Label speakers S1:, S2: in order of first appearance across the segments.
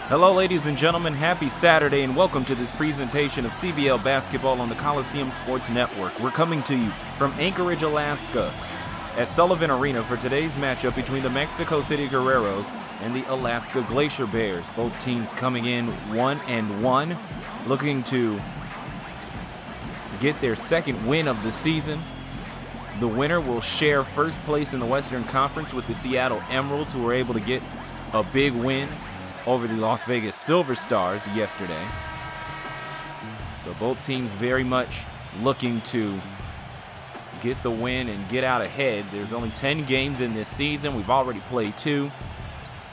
S1: Hello, ladies and gentlemen. Happy Saturday, and welcome to this presentation of CBL basketball on the Coliseum Sports Network. We're coming to you from Anchorage, Alaska, at Sullivan Arena for today's matchup between the Mexico City Guerreros and the Alaska Glacier Bears. Both teams coming in 1-1, looking to get their second win of the season. The winner will share first place in the Western Conference with the Seattle Emeralds, who were able to get a big win over the Las Vegas Silver Stars yesterday. So both teams very much looking to get the win and get out ahead. There's only 10 games in this season. We've already played 2.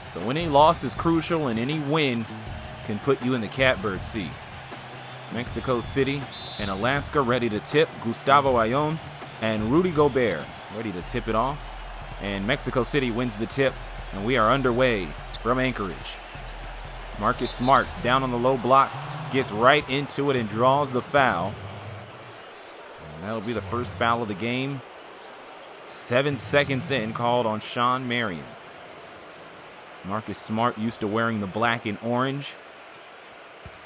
S1: So any loss is crucial, and any win can put you in the catbird seat. Mexico City and Alaska ready to tip. Gustavo Ayon and Rudy Gobert ready to tip it off. And Mexico City wins the tip, and we are underway from Anchorage. Marcus Smart down on the low block, gets right into it and draws the foul. And that'll be the first foul of the game. 7 seconds in, called on Shawn Marion. Marcus Smart, used to wearing the black and orange,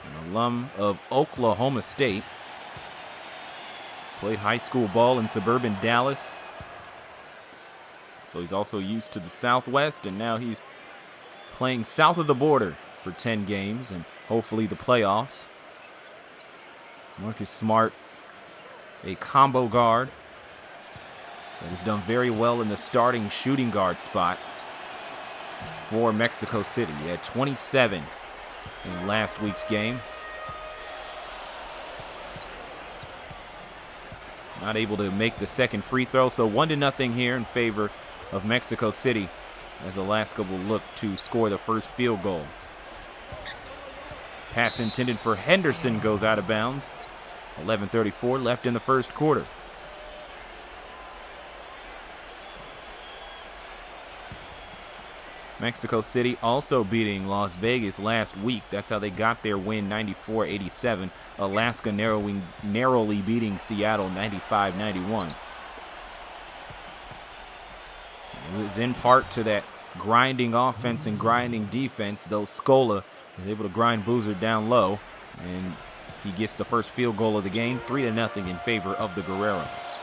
S1: an alum of Oklahoma State. Played high school ball in suburban Dallas. So he's also used to the Southwest, and now he's playing south of the border for 10 games and hopefully the playoffs. Marcus Smart, a combo guard that has done very well in the starting shooting guard spot for Mexico City. He had 27 in last week's game. Not able to make the second free throw, so 1-0 here in favor of Mexico City, as Alaska will look to score the first field goal. Pass intended for Henderson goes out of bounds. 11:34 left in the first quarter. Mexico City also beating Las Vegas last week. That's how they got their win, 94-87. Alaska narrowly beating Seattle 95-91. It was in part to that grinding offense and grinding defense, though Scola is able to grind Boozer down low, and he gets the first field goal of the game, 3-0 in favor of the Guerreros.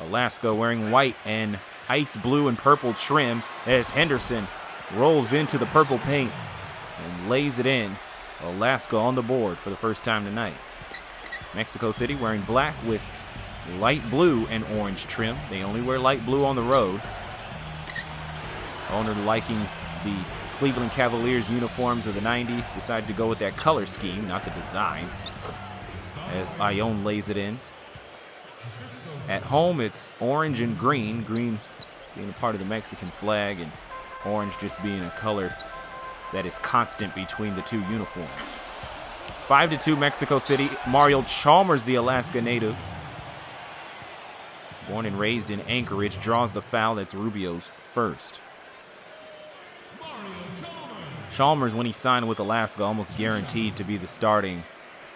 S1: Alaska wearing white and ice blue and purple trim as Henderson rolls into the purple paint and lays it in. Alaska on the board for the first time tonight. Mexico City wearing black with light blue and orange trim. They only wear light blue on the road. Owner liking the Cleveland Cavaliers uniforms of the 90s, decided to go with that color scheme, not the design, as Ayon lays it in. At home, it's orange and green, green being a part of the Mexican flag, and orange just being a color that is constant between the two uniforms. 5-2 Mexico City. Mario Chalmers, the Alaska native, born and raised in Anchorage, draws the foul. That's Rubio's first. Chalmers, when he signed with Alaska, almost guaranteed to be the starting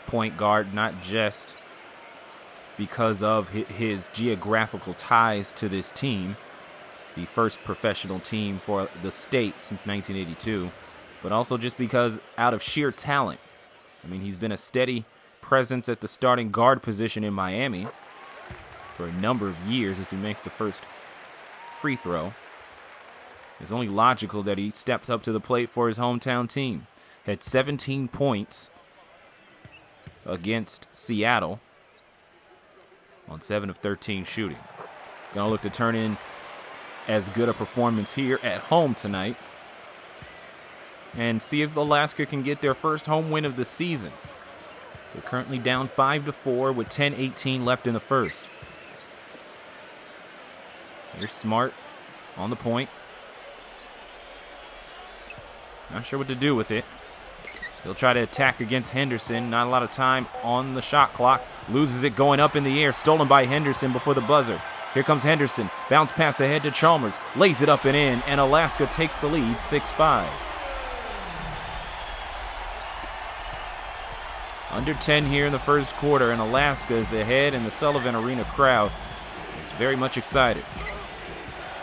S1: point guard, not just because of his geographical ties to this team, the first professional team for the state since 1982, but also just because out of sheer talent. I mean, he's been a steady presence at the starting guard position in Miami for a number of years as he makes the first free throw. It's only logical that he steps up to the plate for his hometown team. Had 17 points against Seattle on 7 of 13 shooting. Gonna look to turn in as good a performance here at home tonight and see if Alaska can get their first home win of the season. They're currently down 5-4 with 10:18 left in the first. Here's Smart on the point. Not sure what to do with it. He'll try to attack against Henderson. Not a lot of time on the shot clock. Loses it going up in the air. Stolen by Henderson before the buzzer. Here comes Henderson. Bounce pass ahead to Chalmers. Lays it up and in, and Alaska takes the lead 6-5. Under 10 here in the first quarter, and Alaska is ahead, and the Sullivan Arena crowd is very much excited.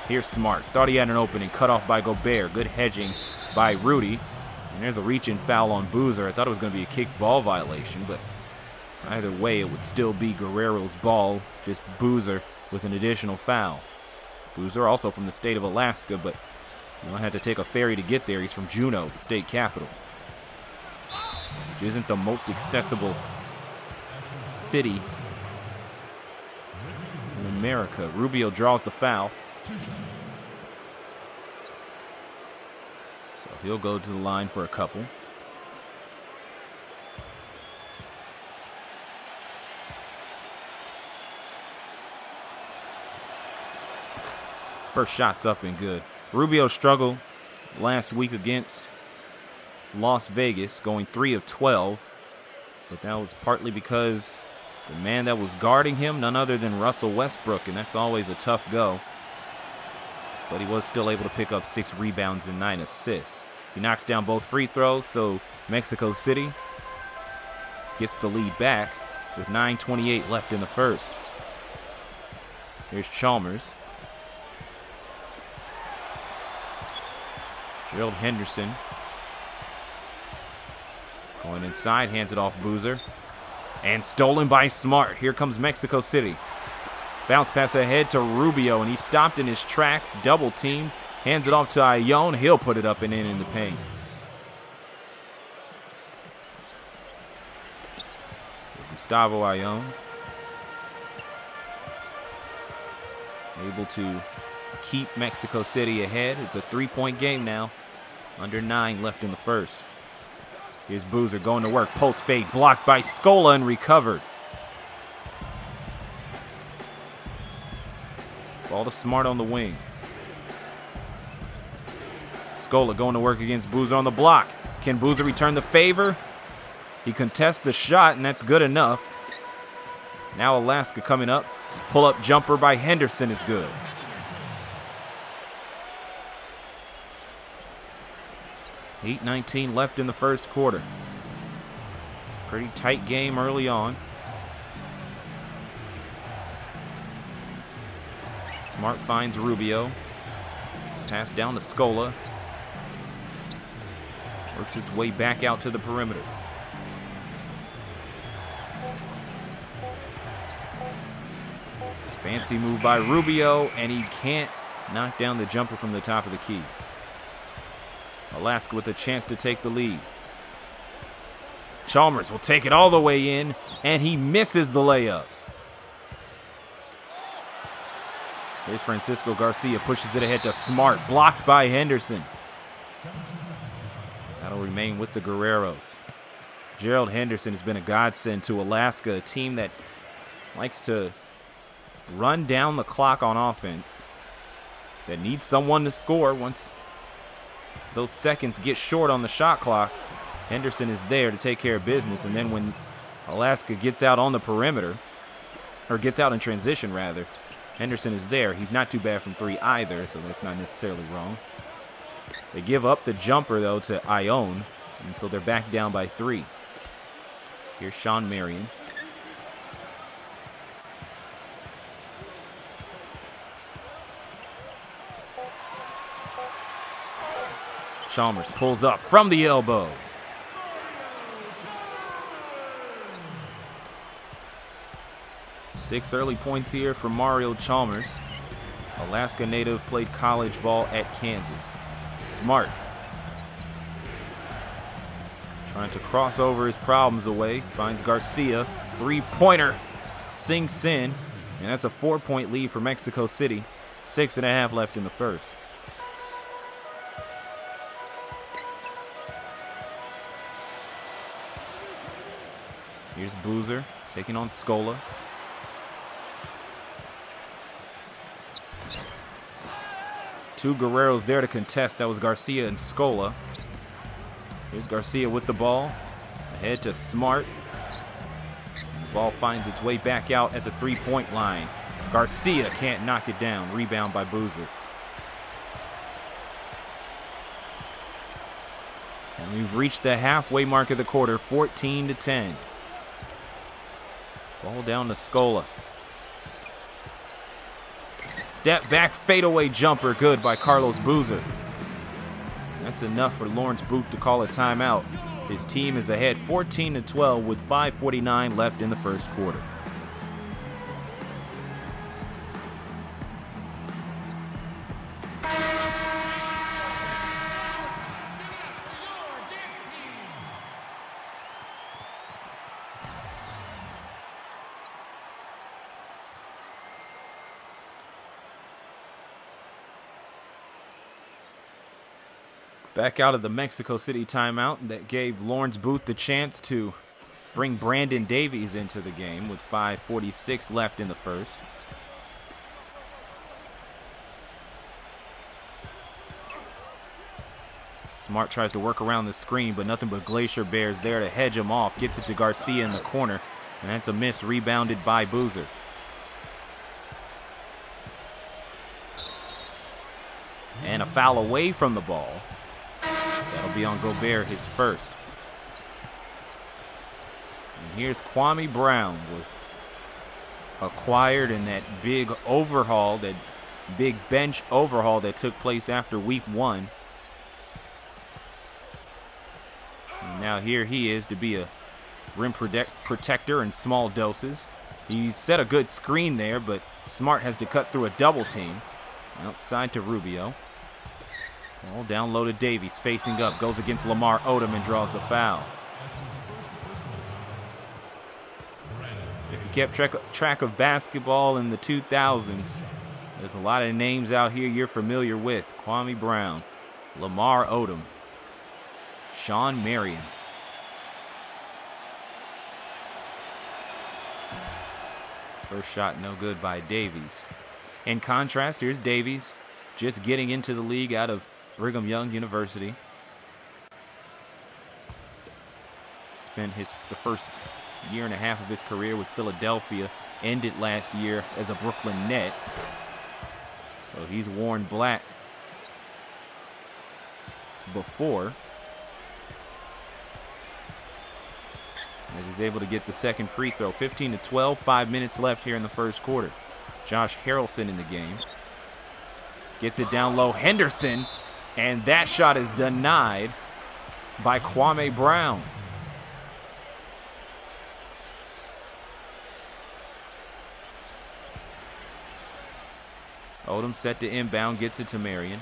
S1: Here's Smart. Thought he had an opening. Cut off by Gobert. Good hedging by Rudy. And there's a reach-in foul on Boozer. I thought it was going to be a kick ball violation, but either way, it would still be Guerrero's ball, just Boozer with an additional foul. Boozer also from the state of Alaska, but had to take a ferry to get there. He's from Juneau, the state capital, which isn't the most accessible city in America. Rubio draws the foul. So he'll go to the line for a couple. First shot's up and good. Rubio struggled last week against Las Vegas, going 3 of 12. But that was partly because the man that was guarding him, none other than Russell Westbrook, and that's always a tough go. But he was still able to pick up 6 rebounds and 9 assists. He knocks down both free throws, so Mexico City gets the lead back with 9:28 left in the first. Here's Chalmers. Gerald Henderson going inside, hands it off Boozer. And stolen by Smart. Here comes Mexico City. Bounce pass ahead to Rubio, and he stopped in his tracks, double team, hands it off to Ayon. He'll put it up and in the paint. So Gustavo Ayon able to keep Mexico City ahead. It's a 3-point game now. Under 9 left in the first. Here's Boozer going to work. Post fake blocked by Scola and recovered. Ball to Smart on the wing. Scola going to work against Boozer on the block. Can Boozer return the favor? He contests the shot, and that's good enough. Now Alaska coming up. Pull-up jumper by Henderson is good. $8:19 left in the first quarter. Pretty tight game early on. Smart finds Rubio. Pass down to Scola. Works its way back out to the perimeter. Fancy move by Rubio, and he can't knock down the jumper from the top of the key. Alaska with a chance to take the lead. Chalmers will take it all the way in, and he misses the layup. Here's Francisco Garcia, pushes it ahead to Smart, blocked by Henderson. That'll remain with the Guerreros. Gerald Henderson has been a godsend to Alaska, a team that likes to run down the clock on offense, that needs someone to score once those seconds get short on the shot clock. Henderson is there to take care of business, and then when Alaska gets out on the perimeter, or gets out in transition rather, Henderson is there. He's not too bad from 3 either, so that's not necessarily wrong. They give up the jumper though to Ayon, and so they're back down by 3. Here's Shawn Marion. Chalmers pulls up from the elbow. Six early points here for Mario Chalmers. Alaska native, played college ball at Kansas. Smart. Trying to cross over his problems away. Finds Garcia. 3-pointer sinks in. And that's a 4-point lead for Mexico City. 6.5 left in the first. Here's Boozer taking on Scola. Two Guerreros there to contest. That was Garcia and Scola. Here's Garcia with the ball. Ahead to Smart. The ball finds its way back out at the 3-point line. Garcia can't knock it down. Rebound by Boozer. And we've reached the halfway mark of the quarter, 14-10. Ball down to Scola. Step back fadeaway jumper, good by Carlos Boozer. That's enough for Lawrence Booth to call a timeout. His team is ahead 14-12 with 5:49 left in the first quarter. Back out of the Mexico City timeout that gave Lawrence Booth the chance to bring Brandon Davies into the game with 5:46 left in the first. Smart tries to work around the screen, but nothing but Glacier Bears there to hedge him off. Gets it to Garcia in the corner, and that's a miss, rebounded by Boozer. And a foul away from the ball. That'll be on Gobert, his first. And here's Kwame Brown, was acquired in that big overhaul, that big bench overhaul that took place after week 1. And now here he is to be a rim protector in small doses. He set a good screen there, but Smart has to cut through a double team. Outside to Rubio. All down low to Davies, facing up, goes against Lamar Odom and draws a foul. If you kept track of basketball in the 2000s, there's a lot of names out here you're familiar with. Kwame Brown, Lamar Odom, Shawn Marion. First shot no good by Davies. In contrast, here's Davies, just getting into the league out of Brigham Young University. Spent the first year and a half of his career with Philadelphia. Ended last year as a Brooklyn Net. So he's worn black before. As he's able to get the second free throw. 15-12, 5 minutes left here in the first quarter. Josh Harrelson in the game. Gets it down low. Henderson. And that shot is denied by Kwame Brown. Odom set to inbound, gets it to Marion.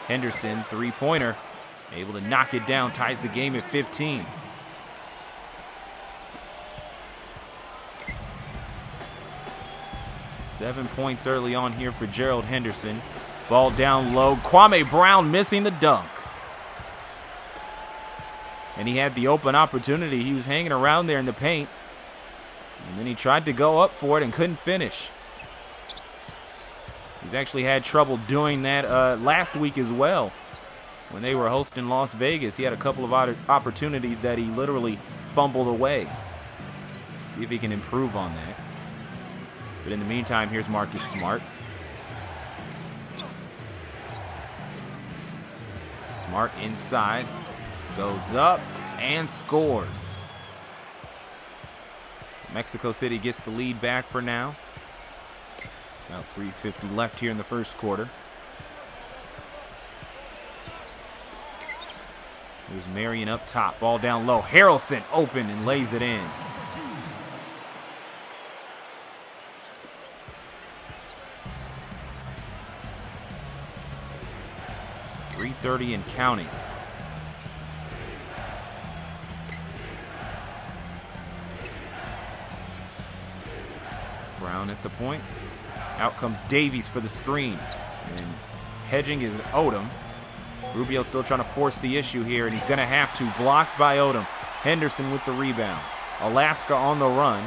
S1: Henderson, three-pointer, able to knock it down, ties the game at 15. Seven points early on here for Gerald Henderson. Ball down low. Kwame Brown missing the dunk. And he had the open opportunity. He was hanging around there in the paint. And then he tried to go up for it and couldn't finish. He's actually had trouble doing that last week as well. When they were hosting Las Vegas, he had a couple of opportunities that he literally fumbled away. See if he can improve on that. But in the meantime, here's Marcus Smart. Smart inside, goes up and scores. So Mexico City gets the lead back for now. About 3:50 left here in the first quarter. Here's Marion up top, ball down low. Harrelson open and lays it in. 3:30 and counting. Brown at the point. Out comes Davies for the screen. And hedging is Odom. Rubio still trying to force the issue here, and he's going to have to. Blocked by Odom. Henderson with the rebound. Alaska on the run.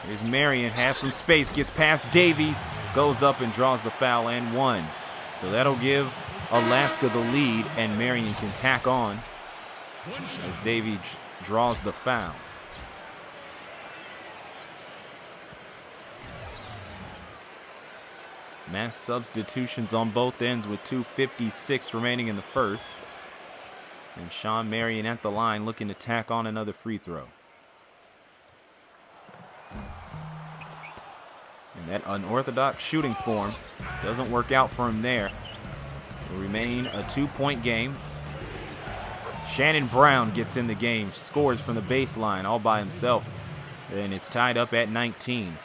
S1: Here's Marion, has some space, gets past Davies, goes up and draws the foul and one. So that'll give Alaska the lead, and Marion can tack on as Davies draws the foul. Mass substitutions on both ends with 2:56 remaining in the first. And Shawn Marion at the line looking to tack on another free throw. And that unorthodox shooting form doesn't work out for him there. It will remain a 2-point game. Shannon Brown gets in the game, scores from the baseline all by himself. And it's tied up at 19.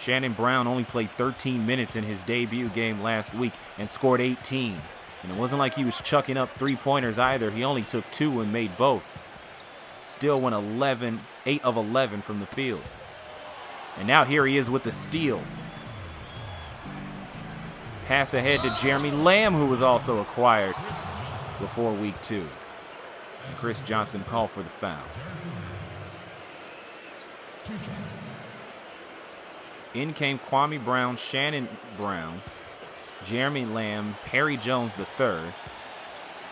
S1: Shannon Brown only played 13 minutes in his debut game last week and scored 18. And it wasn't like he was chucking up three-pointers either. He only took 2 and made both. Still went 8 of 11 from the field. And now here he is with the steal. Pass ahead to Jeremy Lamb, who was also acquired before week 2. And Chris Johnson called for the foul. In came Kwame Brown, Shannon Brown, Jeremy Lamb, Perry Jones III.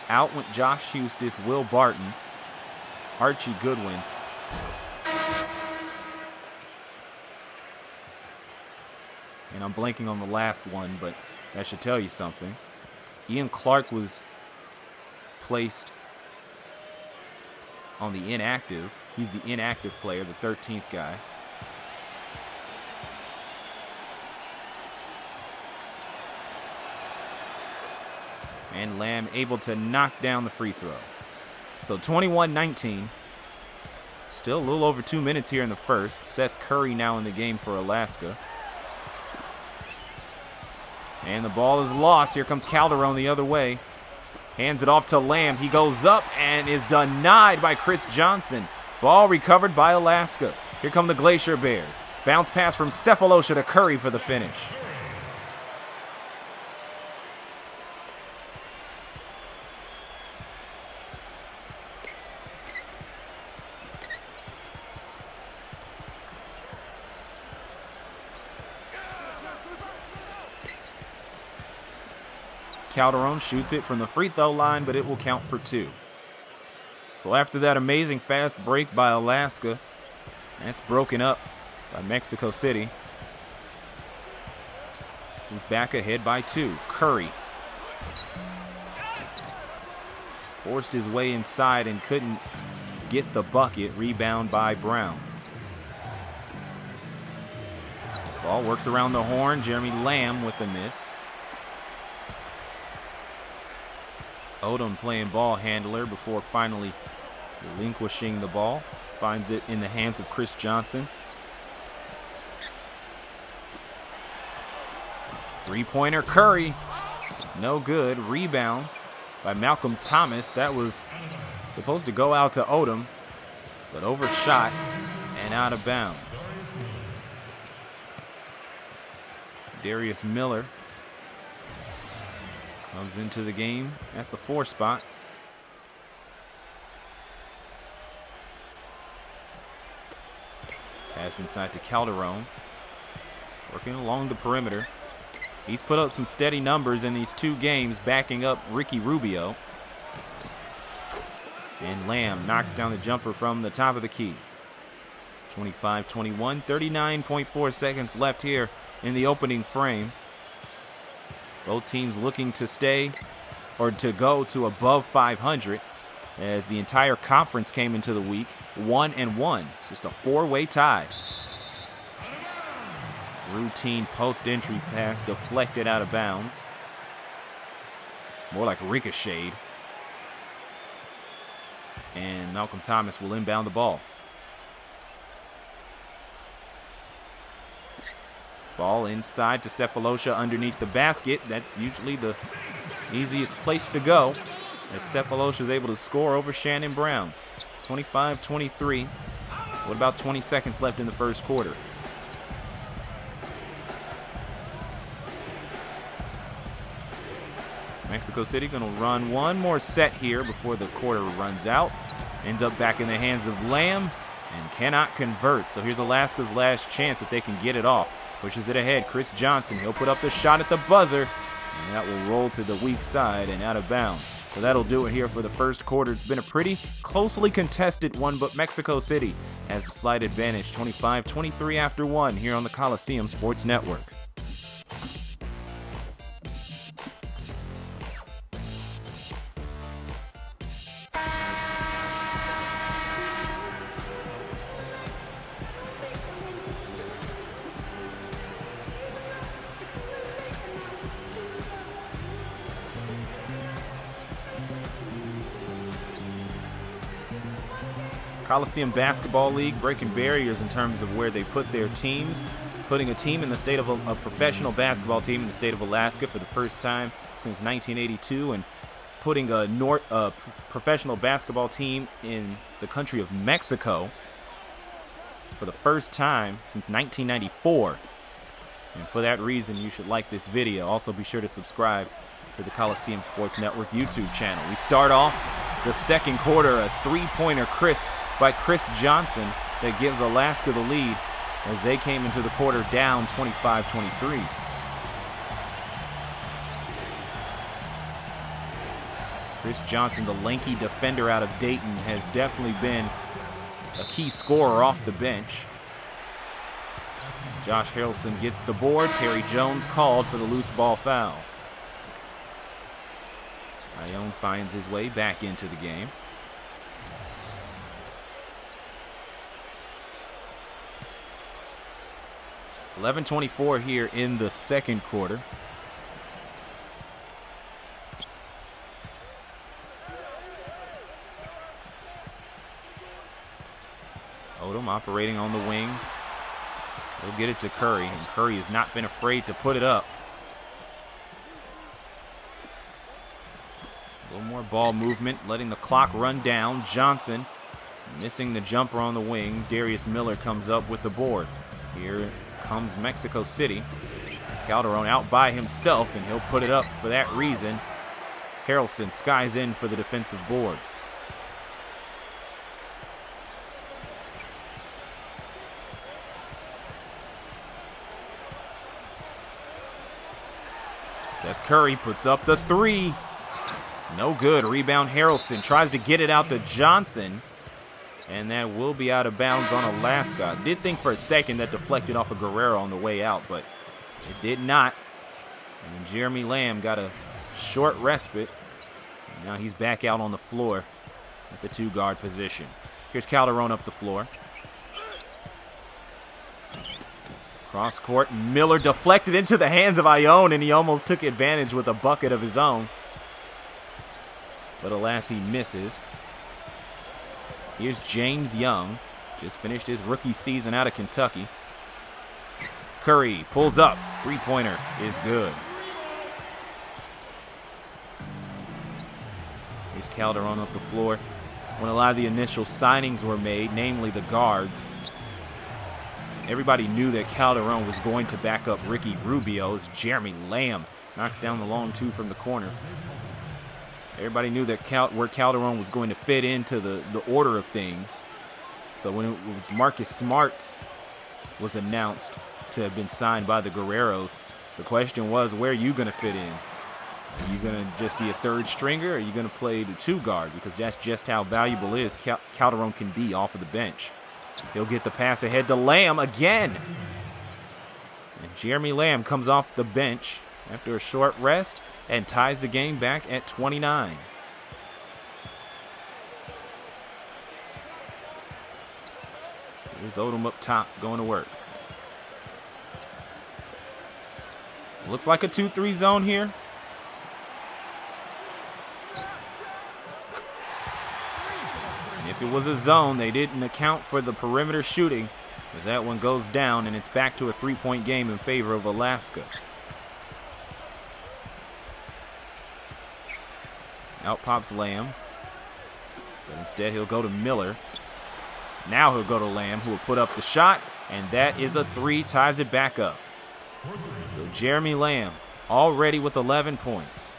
S1: Out went Josh Hustis, Will Barton, Archie Goodwin. And I'm blanking on the last one, but that should tell you something. Ian Clark was placed on the inactive. He's the inactive player, the 13th guy. And Lamb able to knock down the free throw. So 21-19. Still a little over 2 minutes here in the first. Seth Curry now in the game for Alaska. And the ball is lost. Here comes Calderon the other way. Hands it off to Lamb. He goes up and is denied by Chris Johnson. Ball recovered by Alaska. Here come the Glacier Bears. Bounce pass from Cephalosha to Curry for the finish. Calderon shoots it from the free throw line, but it will count for 2. So after that amazing fast break by Alaska, that's broken up by Mexico City. He's back ahead by 2. Curry forced his way inside and couldn't get the bucket. Rebound by Brown. Ball works around the horn. Jeremy Lamb with the miss. Odom playing ball handler before finally relinquishing the ball. Finds it in the hands of Chris Johnson. Three-pointer Curry. No good. Rebound by Malcolm Thomas. That was supposed to go out to Odom, but overshot and out of bounds. Darius Miller comes into the game at the 4 spot. Pass inside to Calderon. Working along the perimeter. He's put up some steady numbers in these 2 games, backing up Ricky Rubio. And Lamb knocks down the jumper from the top of the key. 25-21, 39.4 seconds left here in the opening frame. Both teams looking to stay or to go to above 500 as the entire conference came into the week 1-1. It's just a 4-way tie. Routine post-entry pass deflected out of bounds. More like ricocheted. And Malcolm Thomas will inbound the ball. Ball inside to Cephalosha underneath the basket. That's usually the easiest place to go, as Cephalosha is able to score over Shannon Brown. 25-23. What about 20 seconds left in the first quarter? Mexico City going to run one more set here before the quarter runs out. Ends up back in the hands of Lamb and cannot convert. So here's Alaska's last chance if they can get it off. Pushes it ahead. Chris Johnson, he'll put up the shot at the buzzer, and that will roll to the weak side and out of bounds. So that'll do it here for the first quarter. It's been a pretty closely contested one, but Mexico City has the slight advantage, 25-23 after 1 here on the Coliseum Sports Network. Coliseum Basketball League breaking barriers in terms of where they put their teams, putting a team in the state of a professional basketball team in the state of Alaska for the first time since 1982, and putting a professional basketball team in the country of Mexico for the first time since 1994. And for that reason, you should like this video. Also, be sure to subscribe to the Coliseum Sports Network YouTube channel. We start off the second quarter, a three-pointer crisp by Chris Johnson that gives Alaska the lead as they came into the quarter down 25-23. Chris Johnson, the lanky defender out of Dayton, has definitely been a key scorer off the bench. Josh Harrelson gets the board. Perry Jones called for the loose ball foul. Ayon finds his way back into the game. .24 here in the second quarter. Odom operating on the wing. He'll get it to Curry, and Curry has not been afraid to put it up. A little more ball movement, letting the clock run down. Johnson missing the jumper on the wing. Darius Miller comes up with the board. Here comes Mexico City. Calderon out by himself, and he'll put it up for that reason. Harrelson skies in for the defensive board. Seth Curry puts up the three. No good. Rebound Harrelson tries to get it out to Johnson, and that will be out of bounds on Alaska. I did think for a second that deflected off of Guerrero on the way out, but it did not. And Jeremy Lamb got a short respite. And now he's back out on the floor at the two-guard position. Here's Calderon up the floor. Cross court, Miller deflected into the hands of Ayon, and he almost took advantage with a bucket of his own. But alas, he misses. Here's James Young, just finished his rookie season out of Kentucky. Curry pulls up, three-pointer is good. Here's Calderon up the floor. When a lot of the initial signings were made, namely the guards, everybody knew that Calderon was going to back up Ricky Rubio as Jeremy Lamb knocks down the long two from the corner. Everybody knew that where Calderon was going to fit into the order of things. So when it was Marcus Smart was announced to have been signed by the Guerreros, the question was, where are you going to fit in? Are you going to just be a third stringer, or are you going to play the two guard? Because that's just how valuable Calderon can be off of the bench. He'll get the pass ahead to Lamb again. And Jeremy Lamb comes off the bench after a short rest and ties the game back at 29. Here's Odom up top going to work. Looks like a 2-3 zone here. And if it was a zone, they didn't account for the perimeter shooting, as that one goes down, and it's back to a three-point game in favor of Alaska. Out pops Lamb, but instead he'll go to Miller. Now he'll go to Lamb, who will put up the shot, and that is a three, ties it back up. So Jeremy Lamb already with 11 points.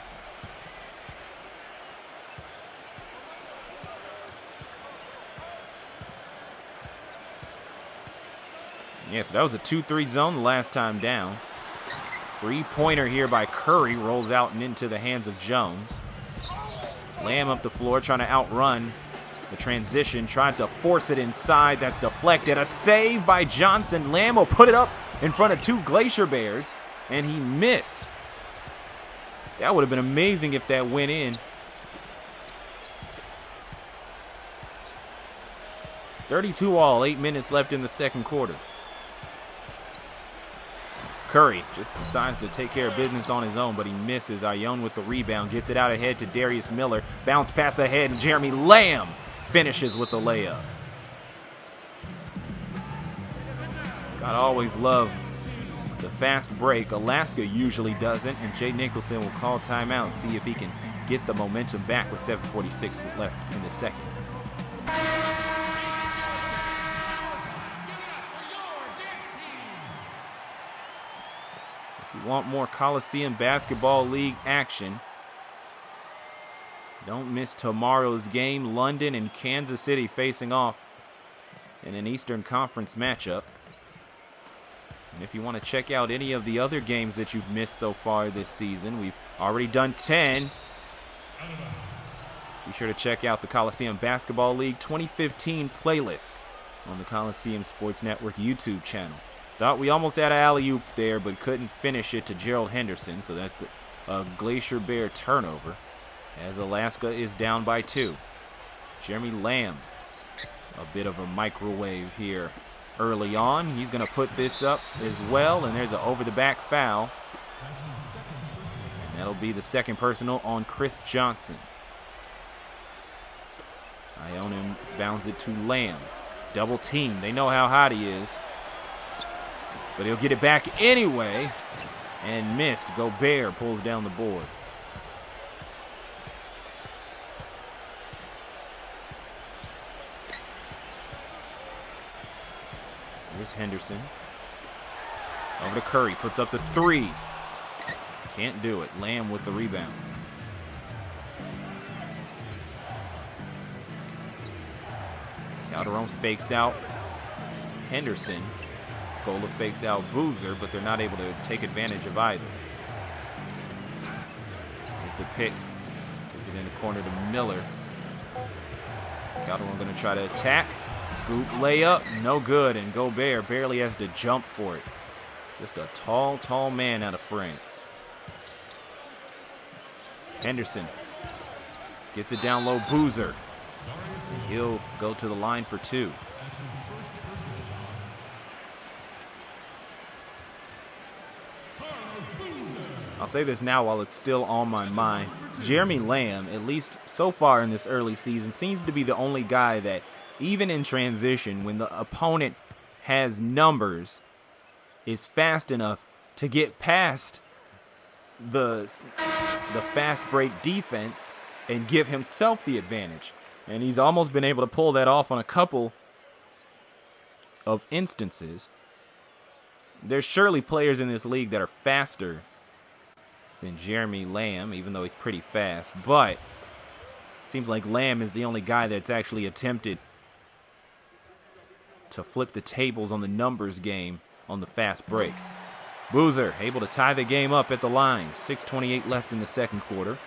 S1: Yeah, so that was a 2-3 zone the last time down. Three-pointer here by Curry rolls out and into the hands of Jones. Lamb up the floor trying to outrun the transition, tried to force it inside. That's deflected. A save by Johnson. Lamb will put it up in front of two Glacier Bears, and he missed. That would have been amazing if that went in. 32 all, 8 minutes left in the second quarter. Curry just decides to take care of business on his own, but he misses. Ayon with the rebound, gets it out ahead to Darius Miller. Bounce pass ahead, and Jeremy Lamb finishes with a layup. Gotta always love the fast break. Alaska usually doesn't, and Jay Nicholson will call timeout and see if he can get the momentum back with 7:46 left in the second. If you want more Coliseum Basketball League action, don't miss tomorrow's game. London and Kansas City facing off in an Eastern Conference matchup. And if you want to check out any of the other games that you've missed so far this season, we've already done 10. Be sure to check out the Coliseum Basketball League 2015 playlist on the Coliseum Sports Network YouTube channel. Thought we almost had an alley-oop there, but couldn't finish it to Gerald Henderson, so that's a Glacier Bear turnover as Alaska is down by 2. Jeremy Lamb, a bit of a microwave here early on. He's going to put this up as well, and there's an over-the-back foul. And that'll be the second personal on Chris Johnson. Ayon bounds it to Lamb. Double team. They know how hot he is. But he'll get it back anyway. And missed. Gobert pulls down the board. Here's Henderson. Over to Curry. Puts up the 3. Can't do it. Lamb with the rebound. Calderon fakes out Henderson. Scola fakes out Boozer, but they're not able to take advantage of either. Here's the pick. Gives it in the corner to Miller. Calderon going to try to attack. Scoop, layup, no good, and Gobert barely has to jump for it. Just a tall, tall man out of France. Henderson gets it down low, Boozer. He'll go to the line for 2. I'll say this now while it's still on my mind. Jeremy Lamb, at least so far in this early season, seems to be the only guy that, even in transition, when the opponent has numbers, is fast enough to get past the fast break defense and give himself the advantage. And he's almost been able to pull that off on a couple of instances. There's surely players in this league that are faster than Jeremy Lamb, even though he's pretty fast. But it seems like Lamb is the only guy that's actually attempted to flip the tables on the numbers game on the fast break. Boozer able to tie the game up at the line. 6:28 left in the second quarter.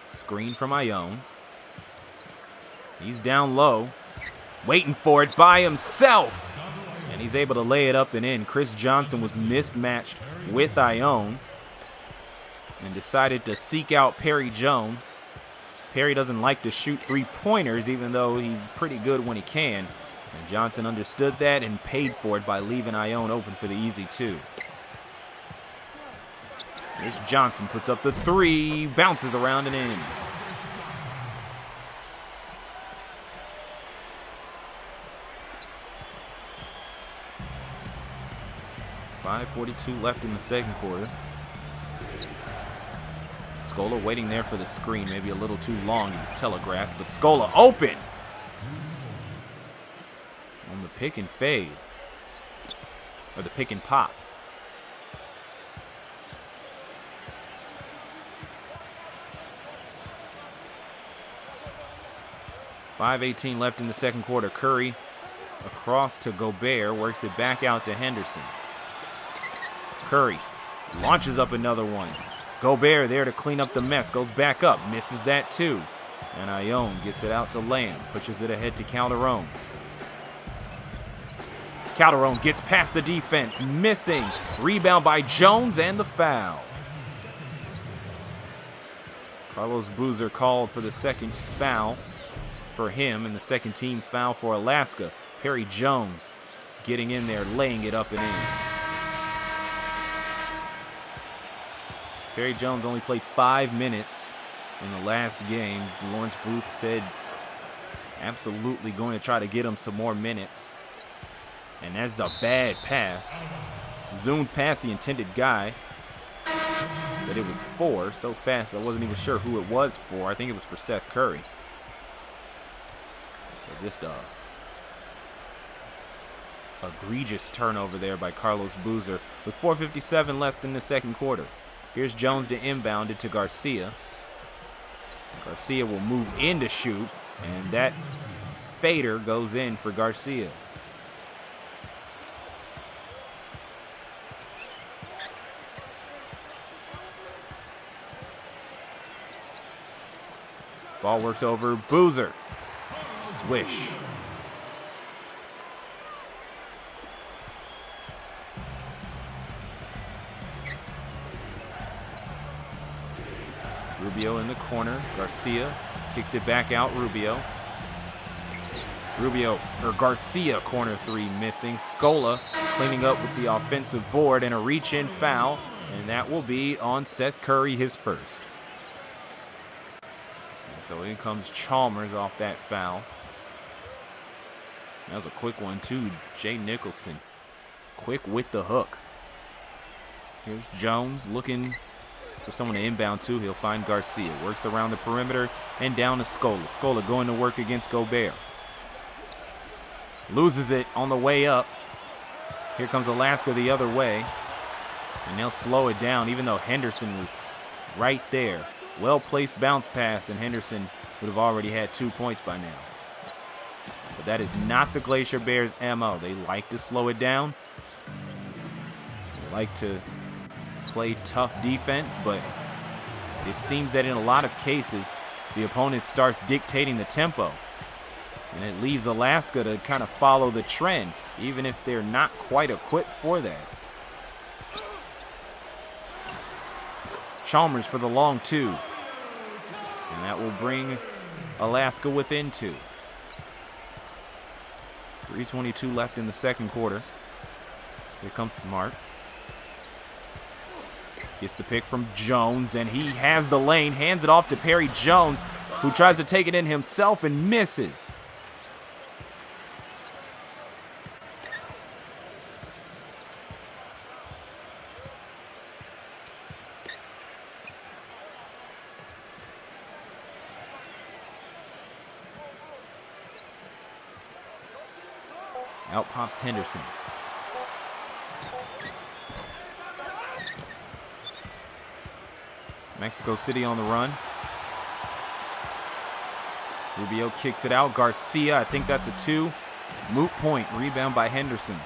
S1: Screen from Ayon. He's down low, waiting for it by himself. And he's able to lay it up and in. Chris Johnson was mismatched with Ayon and decided to seek out Perry Jones. Perry doesn't like to shoot three-pointers, even though he's pretty good when he can. And Johnson understood that and paid for it by leaving Ayon open for the easy 2. Here's Johnson, puts up the 3, bounces around and in. .5:42 left in the second quarter. Scola waiting there for the screen, maybe a little too long. He was telegraphed, but Scola open on the pick and fade, or the pick and pop. .5:18 left in the second quarter. Curry across to Gobert, works it back out to Henderson. Curry launches up another one. Gobert there to clean up the mess, goes back up, misses that too. And Ayon gets it out to Lamb, pushes it ahead to Calderon. Calderon gets past the defense, missing. Rebound by Jones and the foul. Carlos Boozer called for the second foul for him, and the second team foul for Alaska. Perry Jones getting in there, laying it up and in. Perry Jones only played 5 minutes in the last game. Lawrence Booth said Absolutely going to try to get him some more minutes. And that's a bad pass. Zoomed past the intended guy. But it was for so fast I wasn't even sure who it was for. I think it was for Seth Curry. So just a egregious turnover there by Carlos Boozer with 4:57 left in the second quarter. Here's Jones to inbound it to Garcia. Garcia will move in to shoot, and that fader goes in for Garcia. Ball works over Boozer. Swish. Rubio in the corner. Garcia kicks it back out. Rubio, Garcia, corner three missing. Scola cleaning up with the offensive board and a reach-in foul, and that will be on Seth Curry, his first. And so in comes Chalmers off that foul. That was a quick one too. Jay Nicholson, quick with the hook. Here's Jones looking for someone to inbound to. He'll find Garcia. Works around the perimeter and down to Scola. Scola going to work against Gobert. Loses it on the way up. Here comes Alaska the other way. And they'll slow it down, even though Henderson was right there. Well-placed bounce pass, and Henderson would have already had 2 points by now. But that is not the Glacier Bears' MO. They like to slow it down. They like to play tough defense, but it seems that in a lot of cases, the opponent starts dictating the tempo. And it leaves Alaska to kind of follow the trend, even if they're not quite equipped for that. Chalmers for the long two. And that will bring Alaska within two. 3:22 left in the second quarter. Here comes Smart. Gets the pick from Jones, and he has the lane. Hands it off to Perry Jones, who tries to take it in himself and misses. Out pops Henderson. Mexico City on the run. Rubio kicks it out. Garcia, I think that's a two. Moot point. Rebound by Henderson.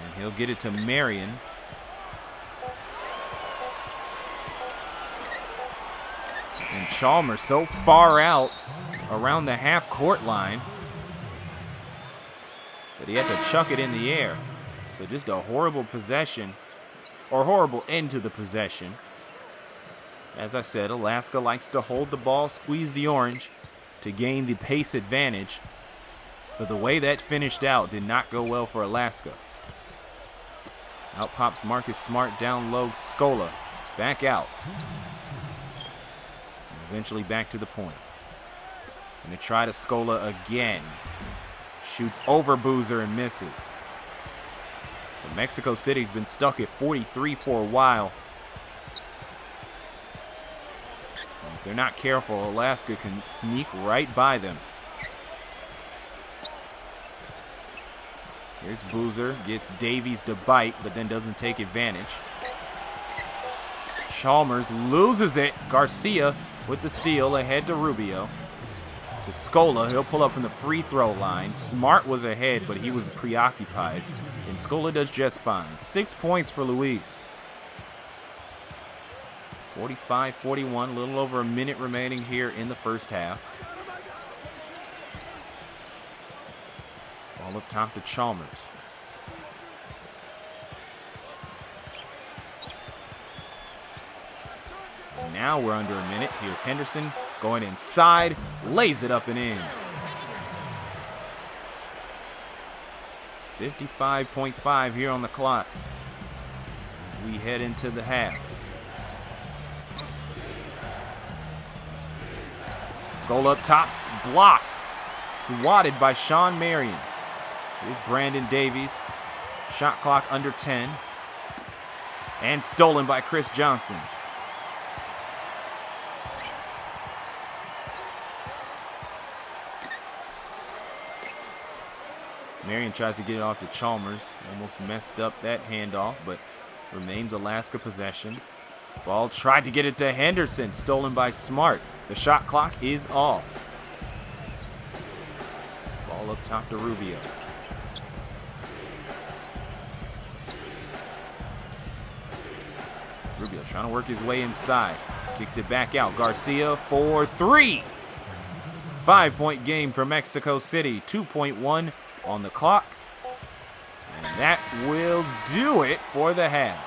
S1: And he'll get it to Marion. And Chalmers so far out around the half-court line that he had to chuck it in the air. So just a horrible possession, or horrible end to the possession. As I said, Alaska likes to hold the ball, squeeze the orange to gain the pace advantage. But the way that finished out did not go well for Alaska. Out pops Marcus Smart, down low Scola. Back out. Eventually back to the point. Going to try to Scola again. Shoots over Boozer and misses. So Mexico City's been stuck at 43 for a while. And if they're not careful, Alaska can sneak right by them. Here's Boozer. Gets Davies to bite, but then doesn't take advantage. Chalmers loses it. Garcia with the steal ahead to Rubio. To Scola, he'll pull up from the free throw line. Smart was ahead, but he was preoccupied. And Scola does just fine. 6 points for Luis. 45-41, a little over a minute remaining here in the first half. Ball up top to Chalmers. And now we're under a minute. Here's Henderson going inside, lays it up and in. 55.5 here on the clock as we head into the half. Scola up top, blocked, swatted by Shawn Marion. Here's Brandon Davies. Shot clock under 10. And stolen by Chris Johnson. Marion tries to get it off to Chalmers. Almost messed up that handoff, but remains Alaska possession. Ball tried to get it to Henderson. Stolen by Smart. The shot clock is off. Ball up top to Rubio. Rubio trying to work his way inside. Kicks it back out. Garcia for 3. 5-point game for Mexico City. 2.1 on the clock. And that will do it for the half.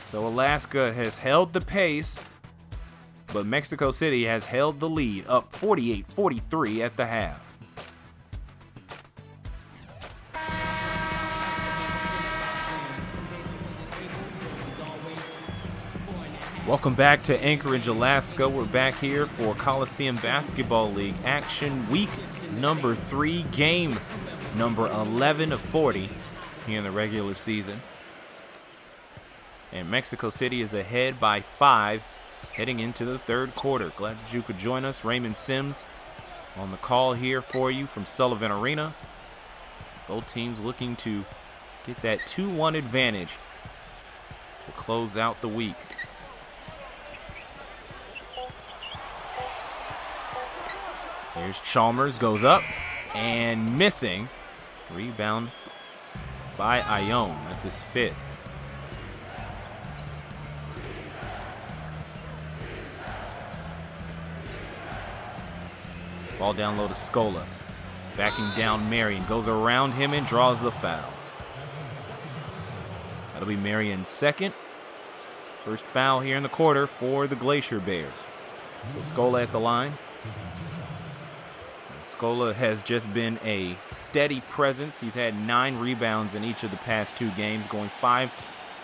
S1: So Alaska has held the pace, but Mexico City has held the lead, up 48-43 at the half. Welcome back to Anchorage, Alaska. We're back here for Coliseum Basketball League action, week number 3, game number 11 of 40 here in the regular season. And Mexico City is ahead by 5 heading into the third quarter. Glad that you could join us. Raymond Sims on the call here for you from Sullivan Arena. Both teams looking to get that 2-1 advantage to close out the week. Here's Chalmers, goes up and missing. Rebound by Ayon. That's his 5th. Ball down low to Scola. Backing down Marion. Goes around him and draws the foul. That'll be Marion's 2nd. First foul here in the quarter for the Glacier Bears. So Scola at the line. Scola has just been a steady presence. He's had 9 rebounds in each of the past 2 games, going 5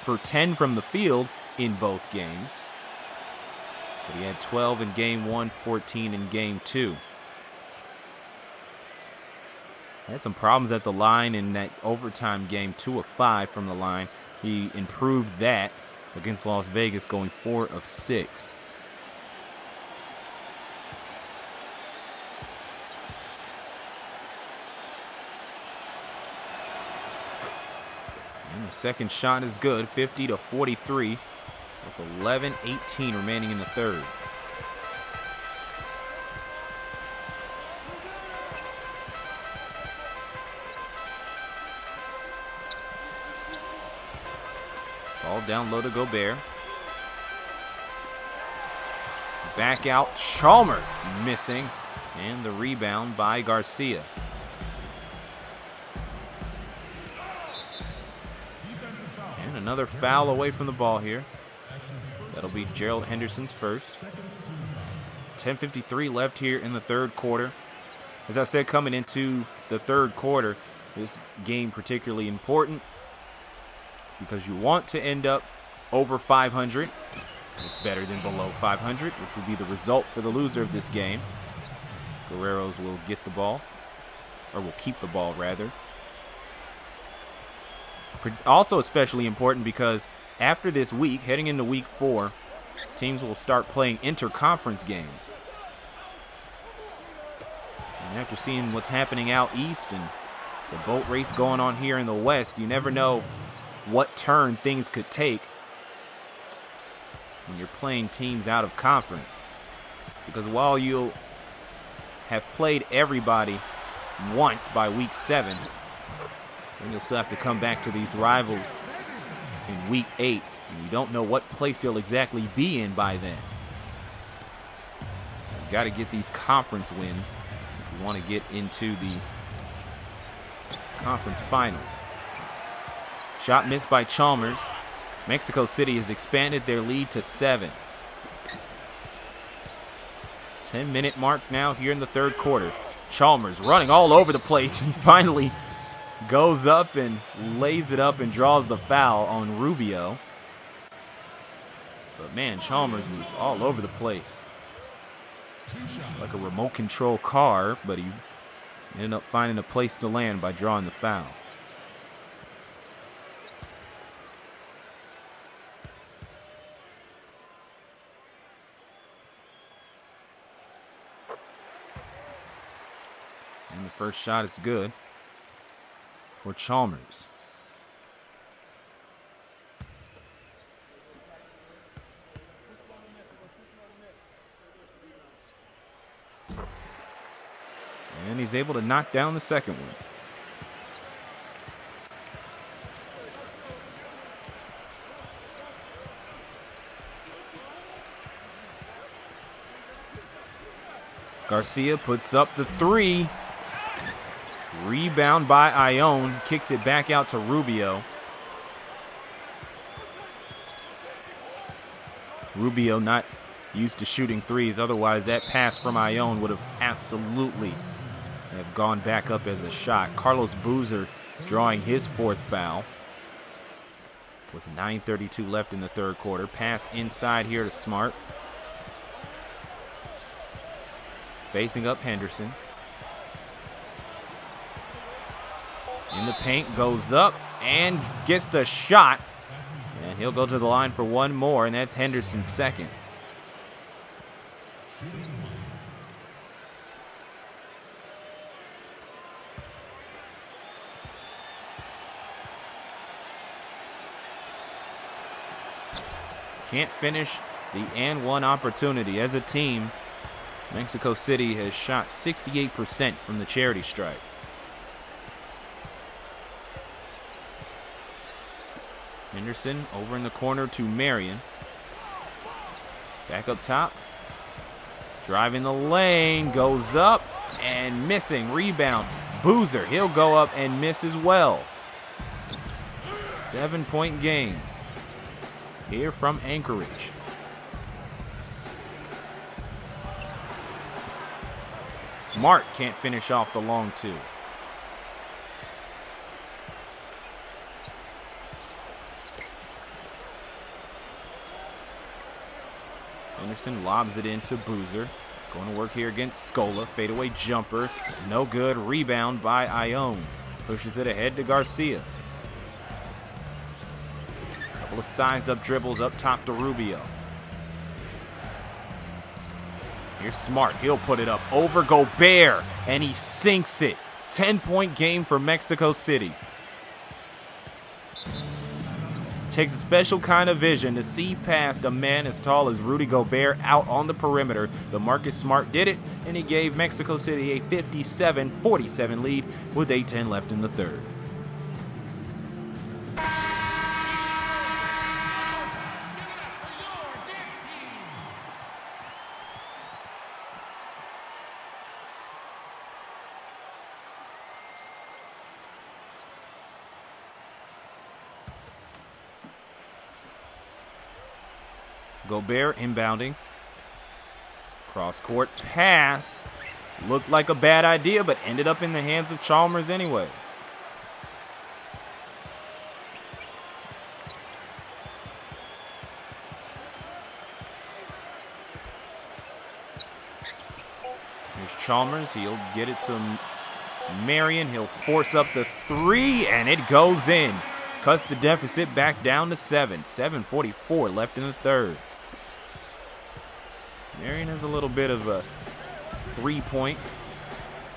S1: for 10 from the field in both games. But he had 12 in game 1, 14 in game 2. Had some problems at the line in that overtime game, 2 of 5 from the line. He improved that against Las Vegas, going 4 of 6. And the second shot is good, 50-43, with 11:18 remaining in the third. Ball down low to Gobert. Back out, Chalmers missing, and the rebound by Garcia. And another foul away from the ball here. That'll be Gerald Henderson's first. 10:53 left here in the third quarter. As I said, coming into the third quarter, this game particularly important because you want to end up over 500. It's better than below 500, which would be the result for the loser of this game. Guerreros will get the ball, or will keep the ball rather. Also especially important because after this week, heading into week 4, teams will start playing interconference games. And after seeing what's happening out east and the boat race going on here in the west, you never know what turn things could take when you're playing teams out of conference. Because while you'll have played everybody once by week 7, then you'll still have to come back to these rivals in week 8, and you don't know what place you'll exactly be in by then. So you got to get these conference wins if you want to get into the conference finals. Shot missed by Chalmers. Mexico City has expanded their lead to 7. 10-minute mark now here in the third quarter. Chalmers running all over the place. He finally goes up and lays it up and draws the foul on Rubio. But man, Chalmers was all over the place. Like a remote control car, but he ended up finding a place to land by drawing the foul. And the first shot is good for Chalmers. And he's able to knock down the second one. Garcia puts up the three. Rebound by Ayon. Kicks it back out to Rubio. Rubio not used to shooting threes. Otherwise, that pass from Ayon would have absolutely have gone back up as a shot. Carlos Boozer drawing his fourth foul with 9:32 left in the third quarter. Pass inside here to Smart. Facing up Henderson. In the paint, goes up and gets the shot. And he'll go to the line for one more, and that's Henderson's second. Can't finish the and one opportunity. As a team, Mexico City has shot 68% from the charity stripe. Henderson over in the corner to Marion. Back up top. Driving the lane, goes up and missing. Rebound. Boozer, he'll go up and miss as well. 7-point game here from Anchorage. Smart can't finish off the long two. Henderson lobs it into Boozer. Going to work here against Scola. Fadeaway jumper. No good. Rebound by Ayon. Pushes it ahead to Garcia. Couple of size-up dribbles up top to Rubio. Here's Smart. He'll put it up over Gobert, and he sinks it. 10-point game for Mexico City. Takes a special kind of vision to see past a man as tall as Rudy Gobert out on the perimeter. But Marcus Smart did it, and he gave Mexico City a 57-47 lead with 8:10 left in the third. Gobert inbounding. Cross-court pass. Looked like a bad idea, but ended up in the hands of Chalmers anyway. Here's Chalmers. He'll get it to Marion. He'll force up the three, and it goes in. Cuts the deficit back down to 7. 7:44 left in the third. Marion has a little bit of a three-point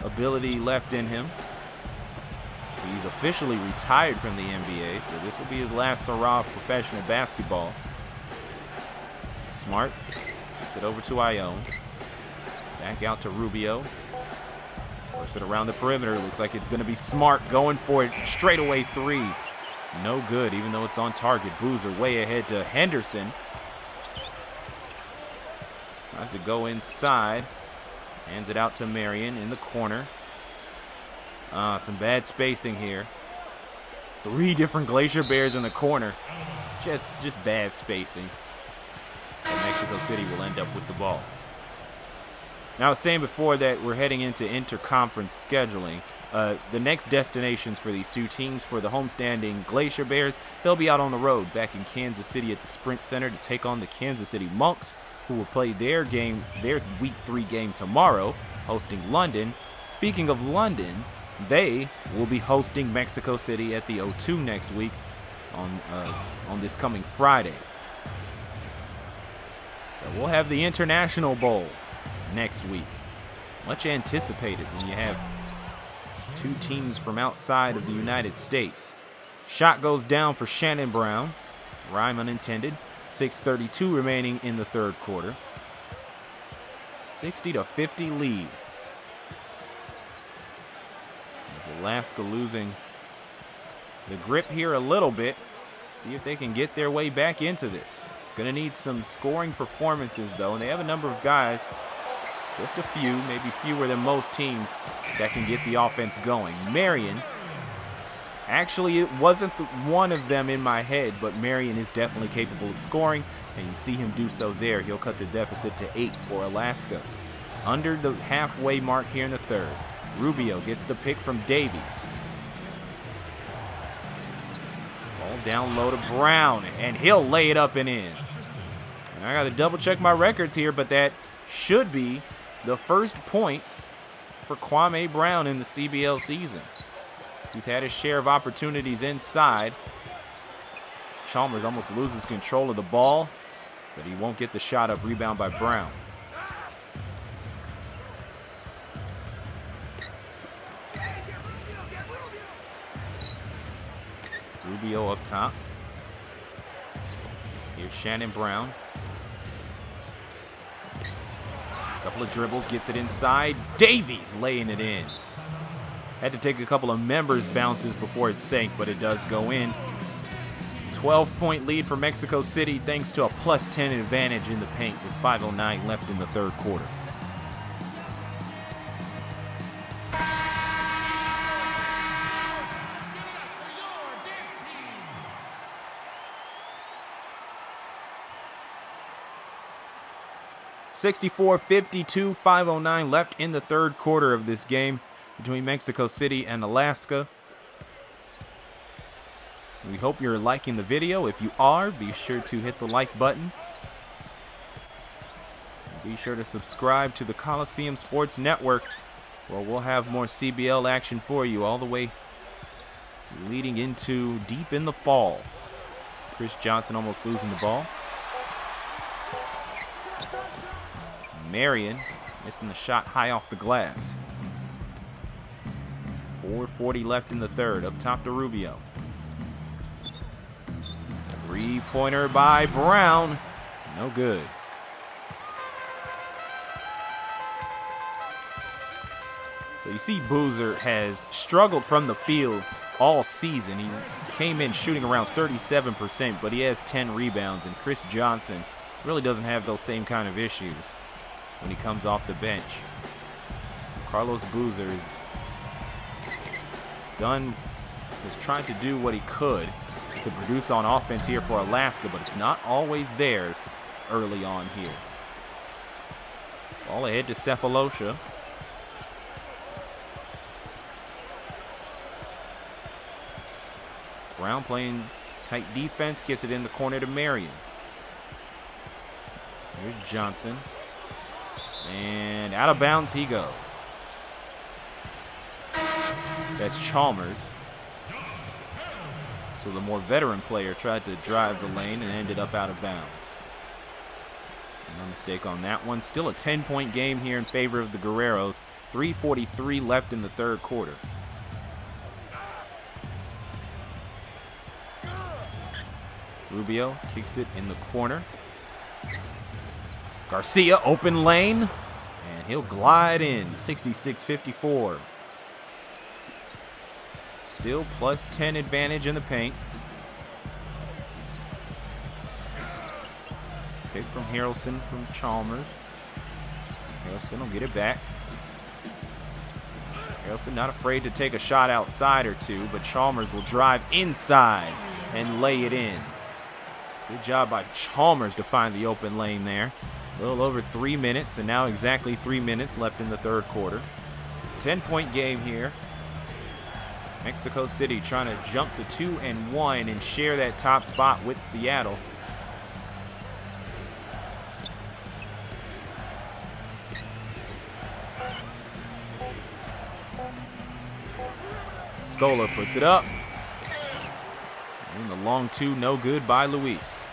S1: ability left in him. He's officially retired from the NBA, so this will be his last hurrah of professional basketball. Smart gets it over to Ayon. Back out to Rubio. Force it around the perimeter. Looks like it's going to be Smart going for it. Straightaway three. No good, even though it's on target. Boozer way ahead to Henderson. Tries to go inside. Hands it out to Marion in the corner. Some bad spacing here. 3 different Glacier Bears in the corner. Just bad spacing. And Mexico City will end up with the ball. Now, I was saying before that we're heading into interconference scheduling. The next destinations for these two teams, for the homestanding Glacier Bears, they'll be out on the road back in Kansas City at the Sprint Center to take on the Kansas City Monks, who will play their Week 3 game tomorrow, hosting London. Speaking of London, they will be hosting Mexico City at the O2 next week on this coming Friday. So we'll have the International Bowl next week. Much anticipated when you have two teams from outside of the United States. Shot goes down for Shannon Brown. Rhyme unintended. 6:32 remaining in the third quarter. 60-50 lead. As Alaska losing the grip here a little bit. See if they can get their way back into this. Gonna need some scoring performances though, and they have a number of guys, just a few, maybe fewer than most teams, that can get the offense going. Marion, actually it wasn't one of them in my head, but Marion is definitely capable of scoring, and you see him do so there. He'll cut the deficit to 8 for Alaska. Under the halfway mark here in the third. Rubio gets the pick from Davies. Ball down low to Brown, and he'll lay it up and in. And I got to double check my records here, but that should be the first points for Kwame Brown in the CBL season. He's had his share of opportunities inside. Chalmers almost loses control of the ball, but he won't get the shot up. Rebound by Brown. Rubio up top. Here's Shannon Brown. Couple of dribbles, gets it inside. Davies laying it in. Had to take a couple of members' bounces before it sank, but it does go in. 12-point lead for Mexico City thanks to a +10 advantage in the paint with 5:09 left in the third quarter. (64-52), 5:09 left in the third quarter of this game between Mexico City and Alaska. We hope you're liking the video. If you are, be sure to hit the like button. Be sure to subscribe to the Coliseum Sports Network, where we'll have more CBL action for you all the way leading into deep in the fall. Chris Johnson almost losing the ball. Marion missing the shot high off the glass. 4:40 left in the third. Up top to Rubio. Three-pointer by Brown. No good. So you see Boozer has struggled from the field all season. He came in shooting around 37%, but he has 10 rebounds. And Chris Johnson really doesn't have those same kind of issues when he comes off the bench. Carlos Boozer has tried to do what he could to produce on offense here for Alaska, but it's not always theirs early on here. Ball ahead to Cephalosha. Brown playing tight defense, gets it in the corner to Marion. Here's Johnson. And out of bounds he goes. That's Chalmers. So the more veteran player tried to drive the lane and ended up out of bounds. So no mistake on that one. Still a 10-point game here in favor of the Guerreros. 3:43 left in the third quarter. Rubio kicks it in the corner. Garcia, open lane, and he'll glide in. 66-54. Still +10 advantage in the paint. Pick from Harrelson from Chalmers. Harrelson will get it back. Harrelson not afraid to take a shot outside or two, but Chalmers will drive inside and lay it in. Good job by Chalmers to find the open lane there. A little over 3 minutes, and now exactly 3 minutes left in the third quarter. 10-point game here. Mexico City trying to jump to 2-1 and share that top spot with Seattle. Scola puts it up. And the long two, no good by Luis.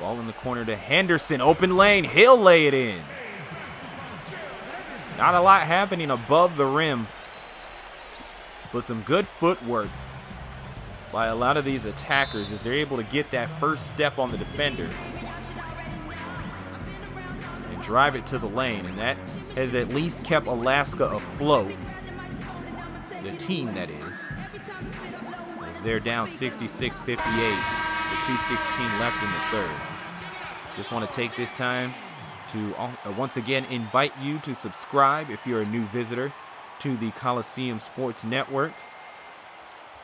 S1: Ball in the corner to Henderson. Open lane. He'll lay it in. Not a lot happening above the rim, but some good footwork by a lot of these attackers as they're able to get that first step on the defender and drive it to the lane. And that has at least kept Alaska afloat. The team, that is. As they're down 66-58 with 2:16 left in the third. Just want to take this time to once again invite you to subscribe if you're a new visitor to the Coliseum Sports Network.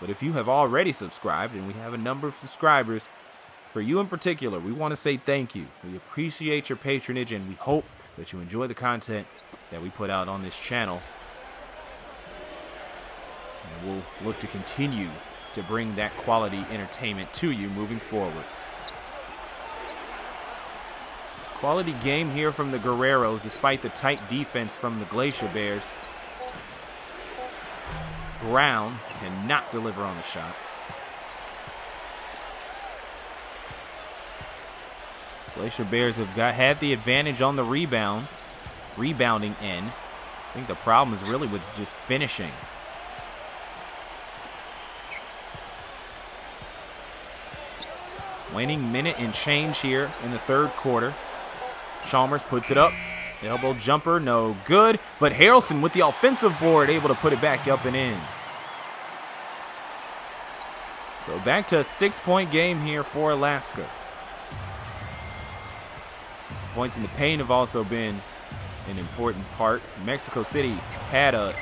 S1: But if you have already subscribed, and we have a number of subscribers, for you in particular, we want to say thank you. We appreciate your patronage, and we hope that you enjoy the content that we put out on this channel. And we'll look to continue to bring that quality entertainment to you moving forward. Quality game here from the Guerreros, despite the tight defense from the Glacier Bears. Brown cannot deliver on the shot. Glacier Bears have had the advantage on the rebounding end. I think the problem is really with just finishing. Waning minute and change here in the third quarter. Chalmers puts it up. Elbow jumper, no good. But Harrelson with the offensive board, able to put it back up and in. So back to a 6-point game here for Alaska. Points in the paint have also been an important part. Mexico City had a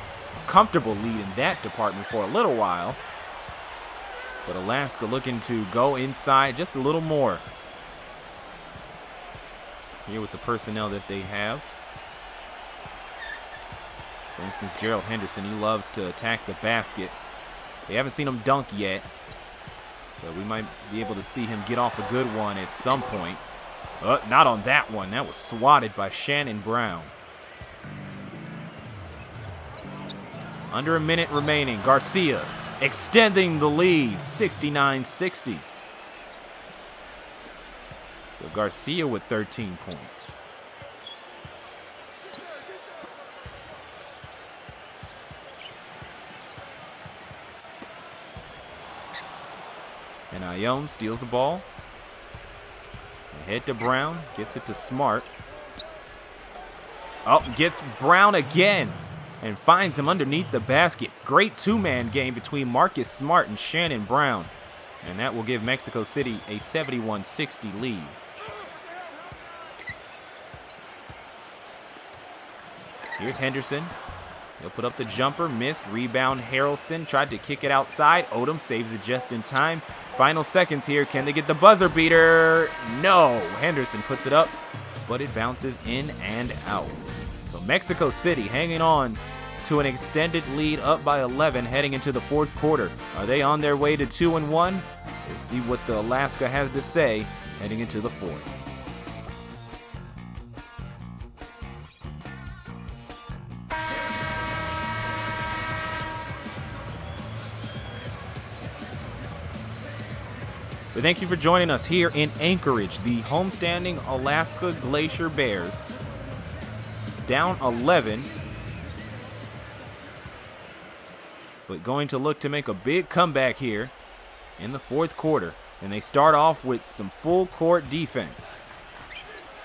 S1: comfortable lead in that department for a little while. But Alaska looking to go inside just a little more here with the personnel that they have. For instance, Gerald Henderson, he loves to attack the basket. They haven't seen him dunk yet, but we might be able to see him get off a good one at some point. Not on that one. That was swatted by Shannon Brown. Under a minute remaining. Garcia extending the lead, 69-60. So Garcia with 13 points. And Ayon steals the ball. Ahead to Brown, gets it to Smart. Oh, gets Brown again and finds him underneath the basket. Great two-man game between Marcus Smart and Shannon Brown. And that will give Mexico City a 71-60 lead. Here's Henderson. He'll put up the jumper, missed. Rebound, Harrelson tried to kick it outside. Odom saves it just in time. Final seconds here. Can they get the buzzer beater? No. Henderson puts it up, but it bounces in and out. So Mexico City hanging on to an extended lead, up by 11 heading into the fourth quarter. Are they on their way to 2-1? We'll see what the Alaska has to say heading into the fourth. But thank you for joining us here in Anchorage. The homestanding Alaska Glacier Bears down 11, but going to look to make a big comeback here in the fourth quarter. And they start off with some full court defense.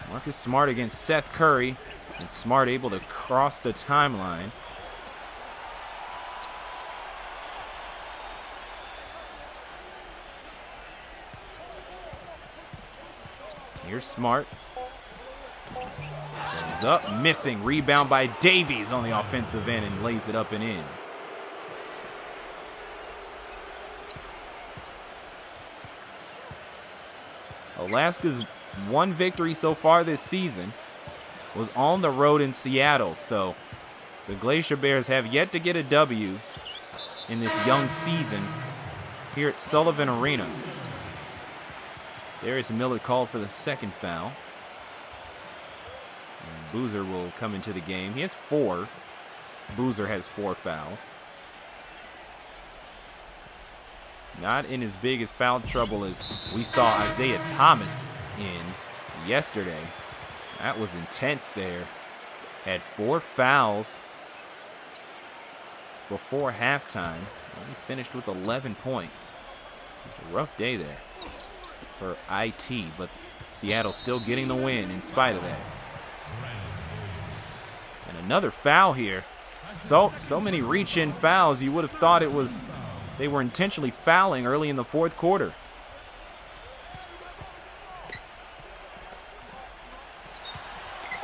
S1: Marcus Smart against Seth Curry, and Smart able to cross the timeline. Here's Smart. Goes up, missing. Rebound by Davies on the offensive end and lays it up and in. Alaska's one victory so far this season was on the road in Seattle. So the Glacier Bears have yet to get a W in this young season here at Sullivan Arena. Darius Miller called for the second foul. And Boozer will come into the game. He has 4. Boozer has 4 fouls. Not in as big as foul trouble as we saw Isaiah Thomas in yesterday. That was intense there. Had 4 fouls before halftime. He finished with 11 points. It was a rough day there for IT, but Seattle still getting the win in spite of that. And another foul here. So many reach-in fouls. You would have thought they were intentionally fouling early in the fourth quarter.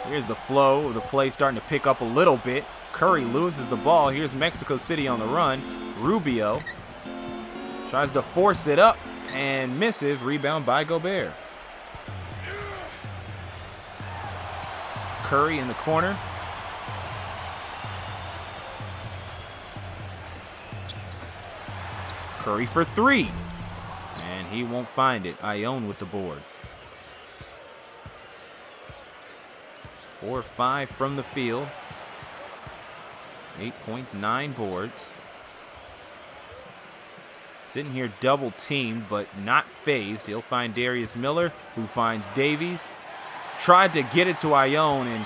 S1: Here's the flow of the play starting to pick up a little bit. Curry loses the ball. Here's Mexico City on the run. Rubio tries to force it up and misses. Rebound by Gobert. Curry in the corner. Curry for 3. And he won't find it. Ayon with the board. 4-5 from the field. 8 points, 9 boards. Sitting here double teamed, but not phased. He'll find Darius Miller, who finds Davies. Tried to get it to Ayon, and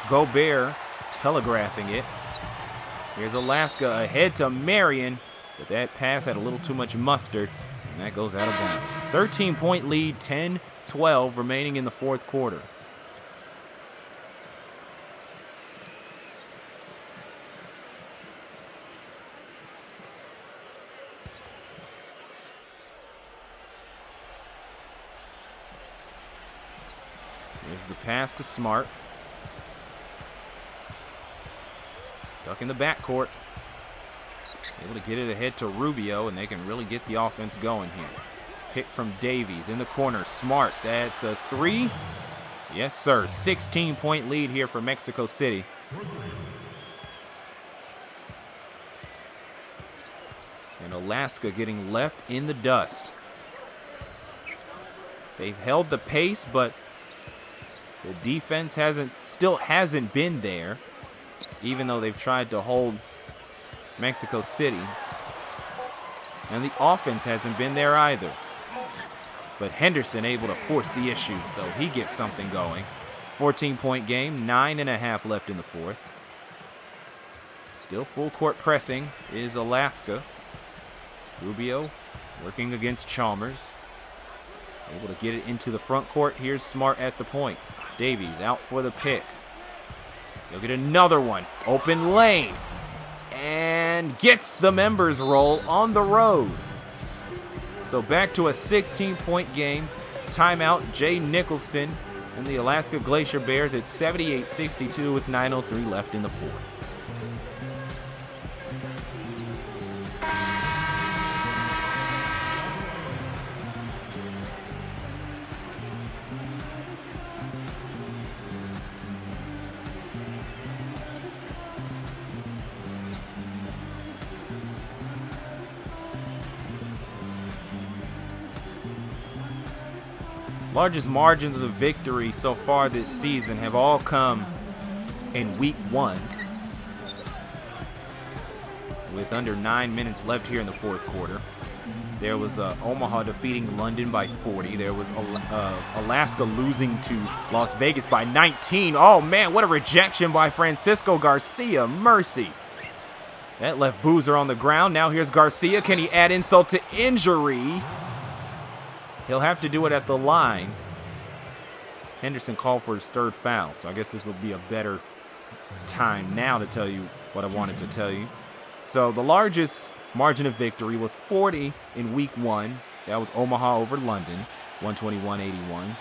S1: Gobert telegraphing it. Here's Alaska ahead to Marion, but that pass had a little too much mustard, and that goes out of bounds. 13-point lead, 10-12 remaining in the fourth quarter. Here's the pass to Smart. Stuck in the backcourt. Able to get it ahead to Rubio, and they can really get the offense going here. Pick from Davies in the corner. Smart. That's a 3. Yes, sir. 16-point lead here for Mexico City. And Alaska getting left in the dust. They've held the pace, but the defense still hasn't been there, even though they've tried to hold Mexico City. And the offense hasn't been there either. But Henderson able to force the issue, so he gets something going. 14-point game, 9.5 left in the fourth. Still full court pressing is Alaska. Rubio working against Chalmers. Able to get it into the front court. Here's Smart at the point. Davies out for the pick. He'll get another one. Open lane. And gets the members roll on the road. So back to a 16-point game. Timeout, Jay Nicholson and the Alaska Glacier Bears at 78-62 with 9:03 left in the fourth. Largest margins of victory so far this season have all come in week 1, with under 9 minutes left here in the fourth quarter. There was Omaha defeating London by 40. There was Alaska losing to Las Vegas by 19. Oh man, what a rejection by Francisco Garcia. Mercy. That left Boozer on the ground. Now here's Garcia. Can he add insult to injury? He'll have to do it at the line. Henderson called for his 3rd foul, so I guess this will be a better time now to tell you what I wanted to tell you. So the largest margin of victory was 40 in week 1. That was Omaha over London, 121-81.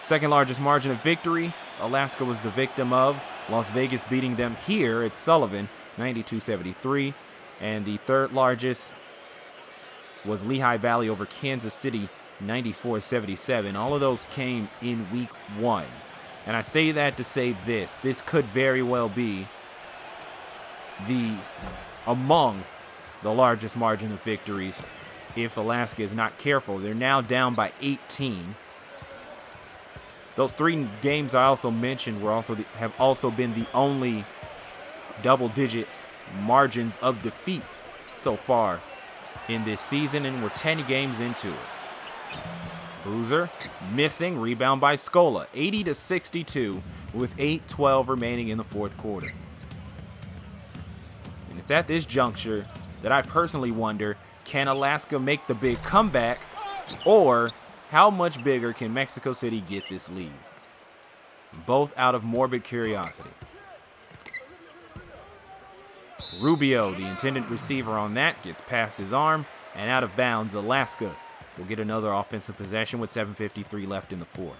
S1: Second largest margin of victory, Alaska was the victim of. Las Vegas beating them here at Sullivan, 92-73. And the third largest was Lehigh Valley over Kansas City, 94-77. All of those came in week 1. And I say that to say this. This could very well be among the largest margin of victories if Alaska is not careful. They're now down by 18. Those 3 games I also mentioned have also been the only double-digit margins of defeat so far in this season, and we're 10 games into it. Boozer missing, rebound by Scola, 80-62 with 8:12 remaining in the fourth quarter. And it's at this juncture that I personally wonder, can Alaska make the big comeback, or how much bigger can Mexico City get this lead? Both out of morbid curiosity. Rubio, the intended receiver on that, gets past his arm and out of bounds. Alaska will get another offensive possession with 7:53 left in the fourth.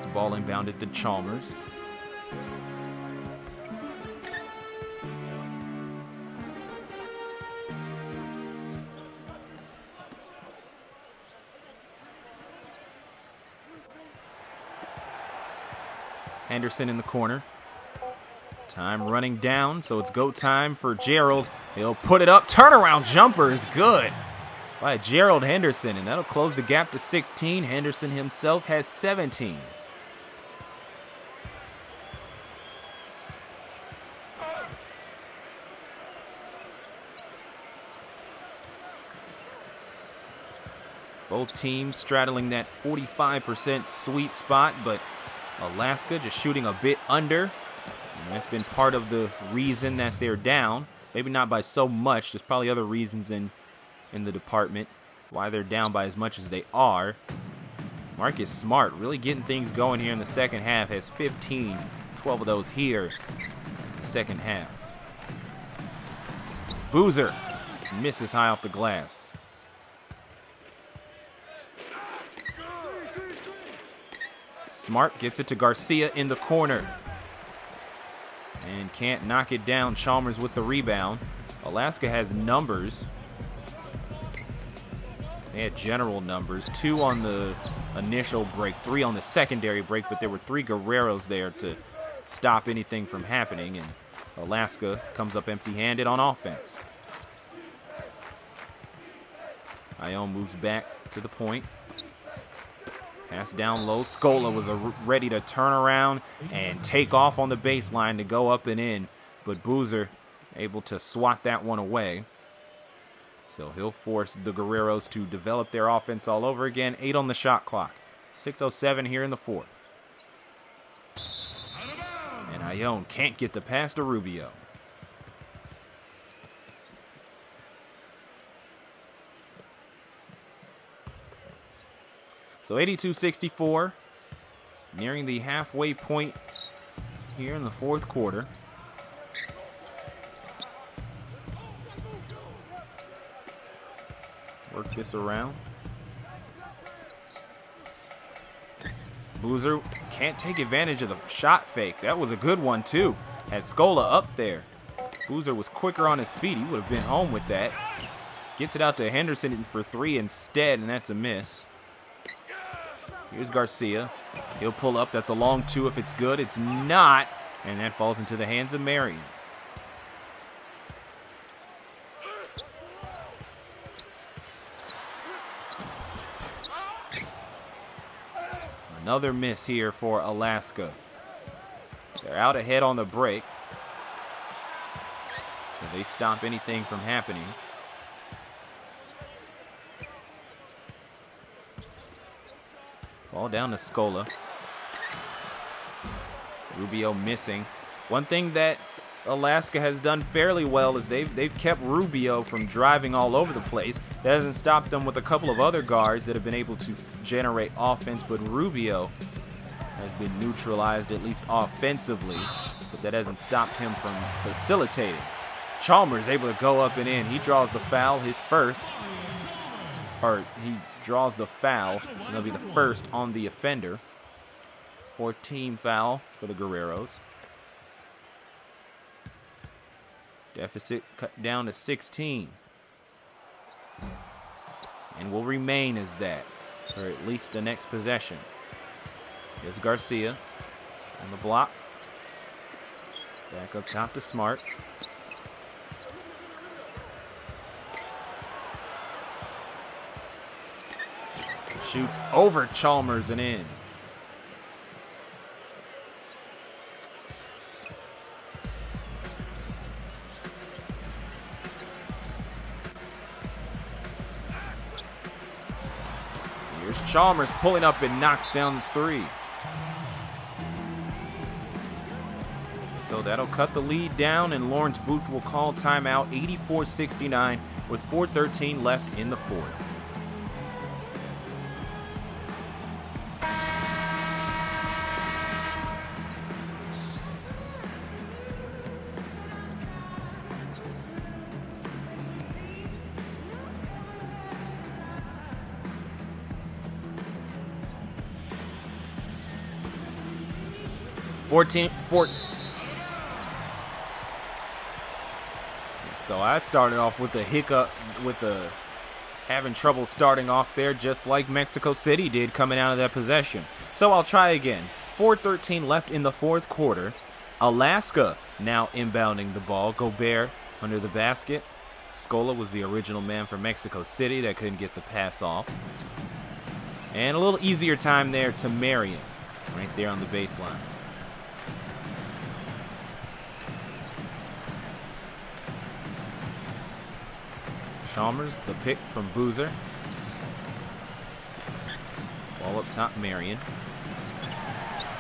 S1: The ball inbounded to Chalmers. Henderson in the corner. Time running down, so it's go time for Gerald. He'll put it up. Turnaround jumper is good by Gerald Henderson, and that'll close the gap to 16. Henderson himself has 17. Both teams straddling that 45% sweet spot, but Alaska just shooting a bit under. And that's been part of the reason that they're down. Maybe not by so much. There's probably other reasons in the department why they're down by as much as they are. Marcus Smart really getting things going here in the second half. Has 15, 12 of those here in the second half. Boozer misses high off the glass. Smart gets it to Garcia in the corner. And can't knock it down. Chalmers with the rebound. Alaska has numbers. They had general numbers. 2 on the initial break, 3 on the secondary break, but there were 3 Guerreros there to stop anything from happening. And Alaska comes up empty-handed on offense. Ayon moves back to the point. Pass down low. Scola was ready to turn around and take off on the baseline to go up and in. But Boozer able to swat that one away. So he'll force the Guerreros to develop their offense all over again. 8 on the shot clock. 6:07 here in the fourth. And Ayon can't get the pass to Rubio. So 82-64, nearing the halfway point here in the fourth quarter. Work this around. Boozer can't take advantage of the shot fake. That was a good one, too. Had Scola up there. Boozer was quicker on his feet. He would have been home with that. Gets it out to Henderson for 3 instead, and that's a miss. Here's Garcia. He'll pull up. That's a long 2 if it's good. It's not. And that falls into the hands of Marion. Another miss here for Alaska. They're out ahead on the break. So they stop anything from happening. Ball down to Scola. Rubio missing. One thing that Alaska has done fairly well is they've kept Rubio from driving all over the place. That hasn't stopped them with a couple of other guards that have been able to generate offense, but Rubio has been neutralized, at least offensively, but that hasn't stopped him from facilitating. Chalmers able to go up and in. He draws the foul, his first. Or he draws the foul, and that'll be the first on the offender. 14 foul for the Guerreros. Deficit cut down to 16. And will remain as that for at least the next possession. Here's Garcia on the block. Back up top to Smart. Shoots over Chalmers and in. Here's Chalmers pulling up and knocks down the three. So that'll cut the lead down, and Lawrence Booth will call timeout, 84-69 with 4:13 left in the fourth. So I started off with a hiccup, having trouble starting off there, just like Mexico City did coming out of that possession. So I'll try again. 4:13 left in the fourth quarter. Alaska now inbounding the ball. Gobert under the basket. Scola was the original man for Mexico City that couldn't get the pass off. And a little easier time there to Marion, right there on the baseline. Chalmers, the pick from Boozer. Ball up top, Marion.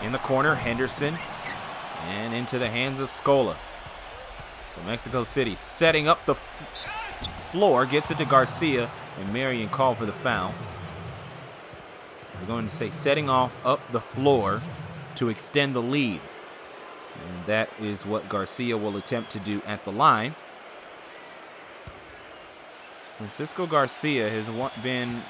S1: In the corner, Henderson. And into the hands of Scola. So Mexico City setting up the floor, gets it to Garcia, and Marion called for the foul. They're going to say setting off up the floor to extend the lead. And that is what Garcia will attempt to do at the line. Francisco Garcia has been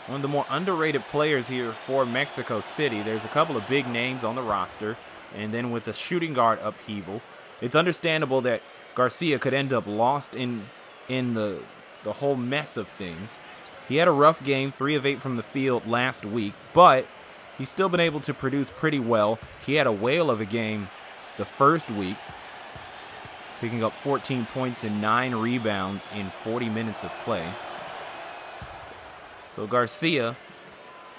S1: one of the more underrated players here for Mexico City. There's a couple of big names on the roster, and then with the shooting guard upheaval, it's understandable that Garcia could end up lost in the whole mess of things. He had a rough game, 3 of 8 from the field last week, but he's still been able to produce pretty well. He had a whale of a game the first week, picking up 14 points and 9 rebounds in 40 minutes of play. So Garcia,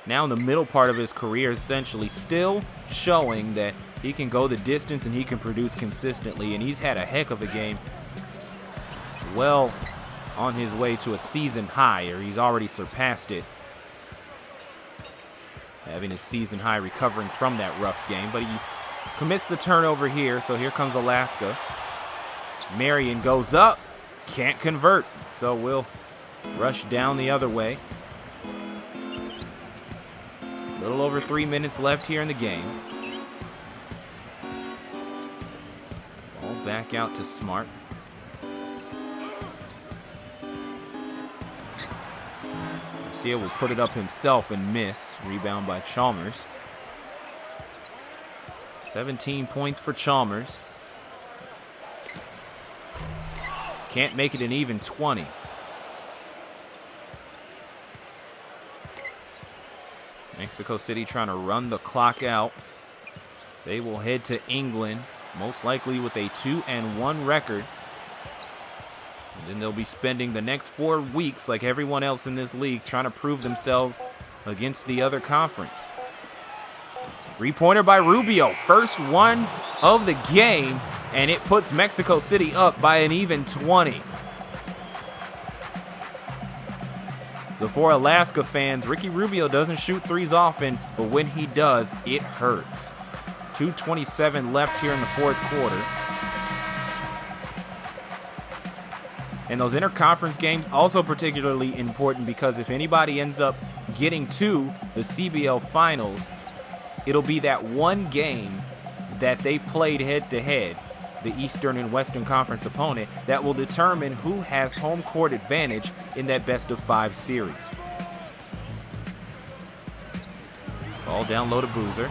S1: now in the middle part of his career, essentially still showing that he can go the distance and he can produce consistently, and he's had a heck of a game, well on his way to a season high, or he's already surpassed it, having his season high recovering from that rough game. But he commits the turnover here, so here comes Alaska. Marion goes up, can't convert, so we'll rush down the other way. A little over 3 minutes left here in the game. Ball back out to Smart. Garcia will put it up himself and miss. Rebound by Chalmers. 17 points for Chalmers. Can't make it an even 20. Mexico City trying to run the clock out. They will head to England, most likely with a 2-1 record. And then they'll be spending the next 4 weeks, like everyone else in this league, trying to prove themselves against the other conference. Three-pointer by Rubio. First one of the game, and it puts Mexico City up by an even 20. So for Alaska fans, Ricky Rubio doesn't shoot threes often, but when he does, it hurts. 2:27 left here in the fourth quarter. And those interconference games also particularly important, because if anybody ends up getting to the CBL finals, it'll be that one game that they played head-to-head, the Eastern and Western Conference opponent, that will determine who has home court advantage in that best-of-5 series. Ball down low to Boozer.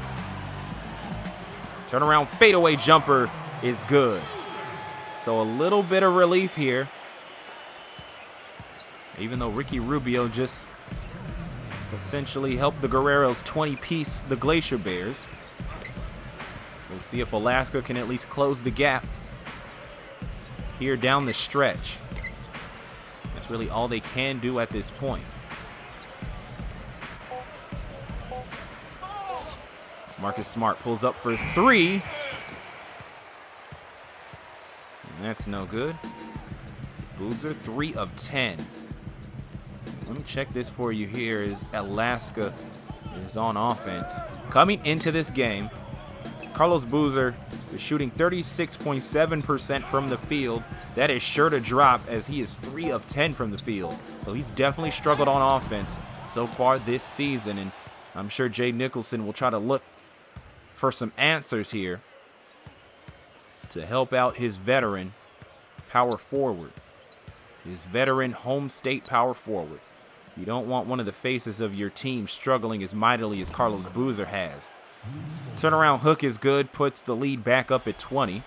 S1: Turnaround fadeaway jumper is good. So a little bit of relief here. Even though Ricky Rubio just essentially helped the Guerreros 20-piece the Glacier Bears. We'll see if Alaska can at least close the gap here down the stretch. That's really all they can do at this point. Marcus Smart pulls up for 3. And that's no good. Boozer, 3 of 10. Let me check this for you here as Alaska is on offense. Coming into this game, Carlos Boozer is shooting 36.7% from the field. That is sure to drop as he is 3 of 10 from the field. So he's definitely struggled on offense so far this season. And I'm sure Jay Nicholson will try to look for some answers here to help out his veteran power forward. His veteran home state power forward. You don't want one of the faces of your team struggling as mightily as Carlos Boozer has. Turnaround hook is good, puts the lead back up at 20.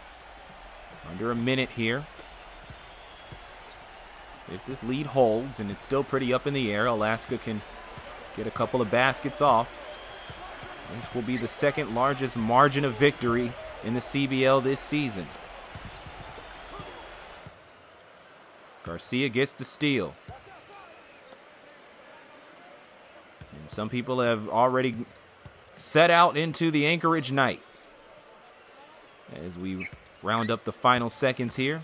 S1: Under a minute here. If this lead holds, and it's still pretty up in the air, Alaska can get a couple of baskets off. This will be the second largest margin of victory in the CBL this season. Garcia gets the steal. And some people have already set out into the Anchorage night. As we round up the final seconds here.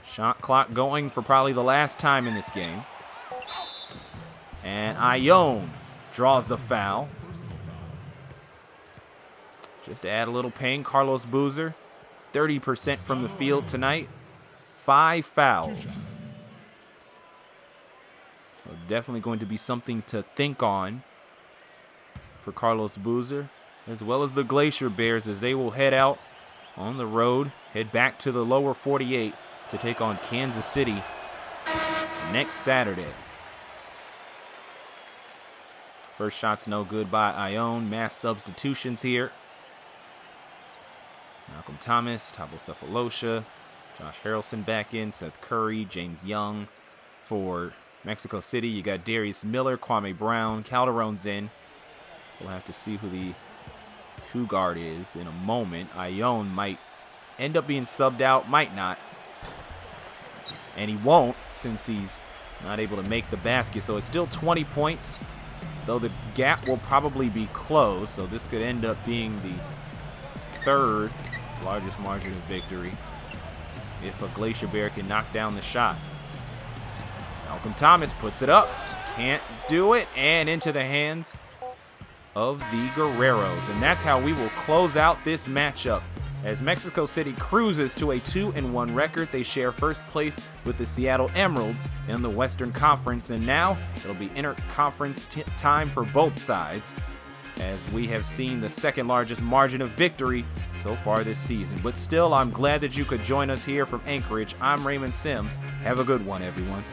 S1: Shot clock going for probably the last time in this game. And Ayon draws the foul. Just to add a little pain, Carlos Boozer, 30% from the field tonight. 5 fouls. So definitely going to be something to think on for Carlos Boozer, as well as the Glacier Bears, as they will head out on the road, head back to the lower 48 to take on Kansas City next Saturday. First shot's no good by Ayon. Mass substitutions here. Malcolm Thomas, Thabo Cephalosha, Josh Harrelson back in, Seth Curry, James Young. For Mexico City, you got Darius Miller, Kwame Brown, Calderon's in. We'll have to see who the two guard is in a moment. Ayon might end up being subbed out, might not. And he won't, since he's not able to make the basket. So it's still 20 points, though the gap will probably be closed. So this could end up being the third largest margin of victory if a Glacier Bear can knock down the shot. Malcolm Thomas puts it up. Can't do it. And into the hands of the Guerreros. And that's how we will close out this matchup. As Mexico City cruises to a 2-1 record, they share first place with the Seattle Emeralds in the Western Conference. And now it'll be inter-conference time for both sides, as we have seen the second largest margin of victory so far this season. But still, I'm glad that you could join us here from Anchorage. I'm Raymond Sims. Have a good one, everyone.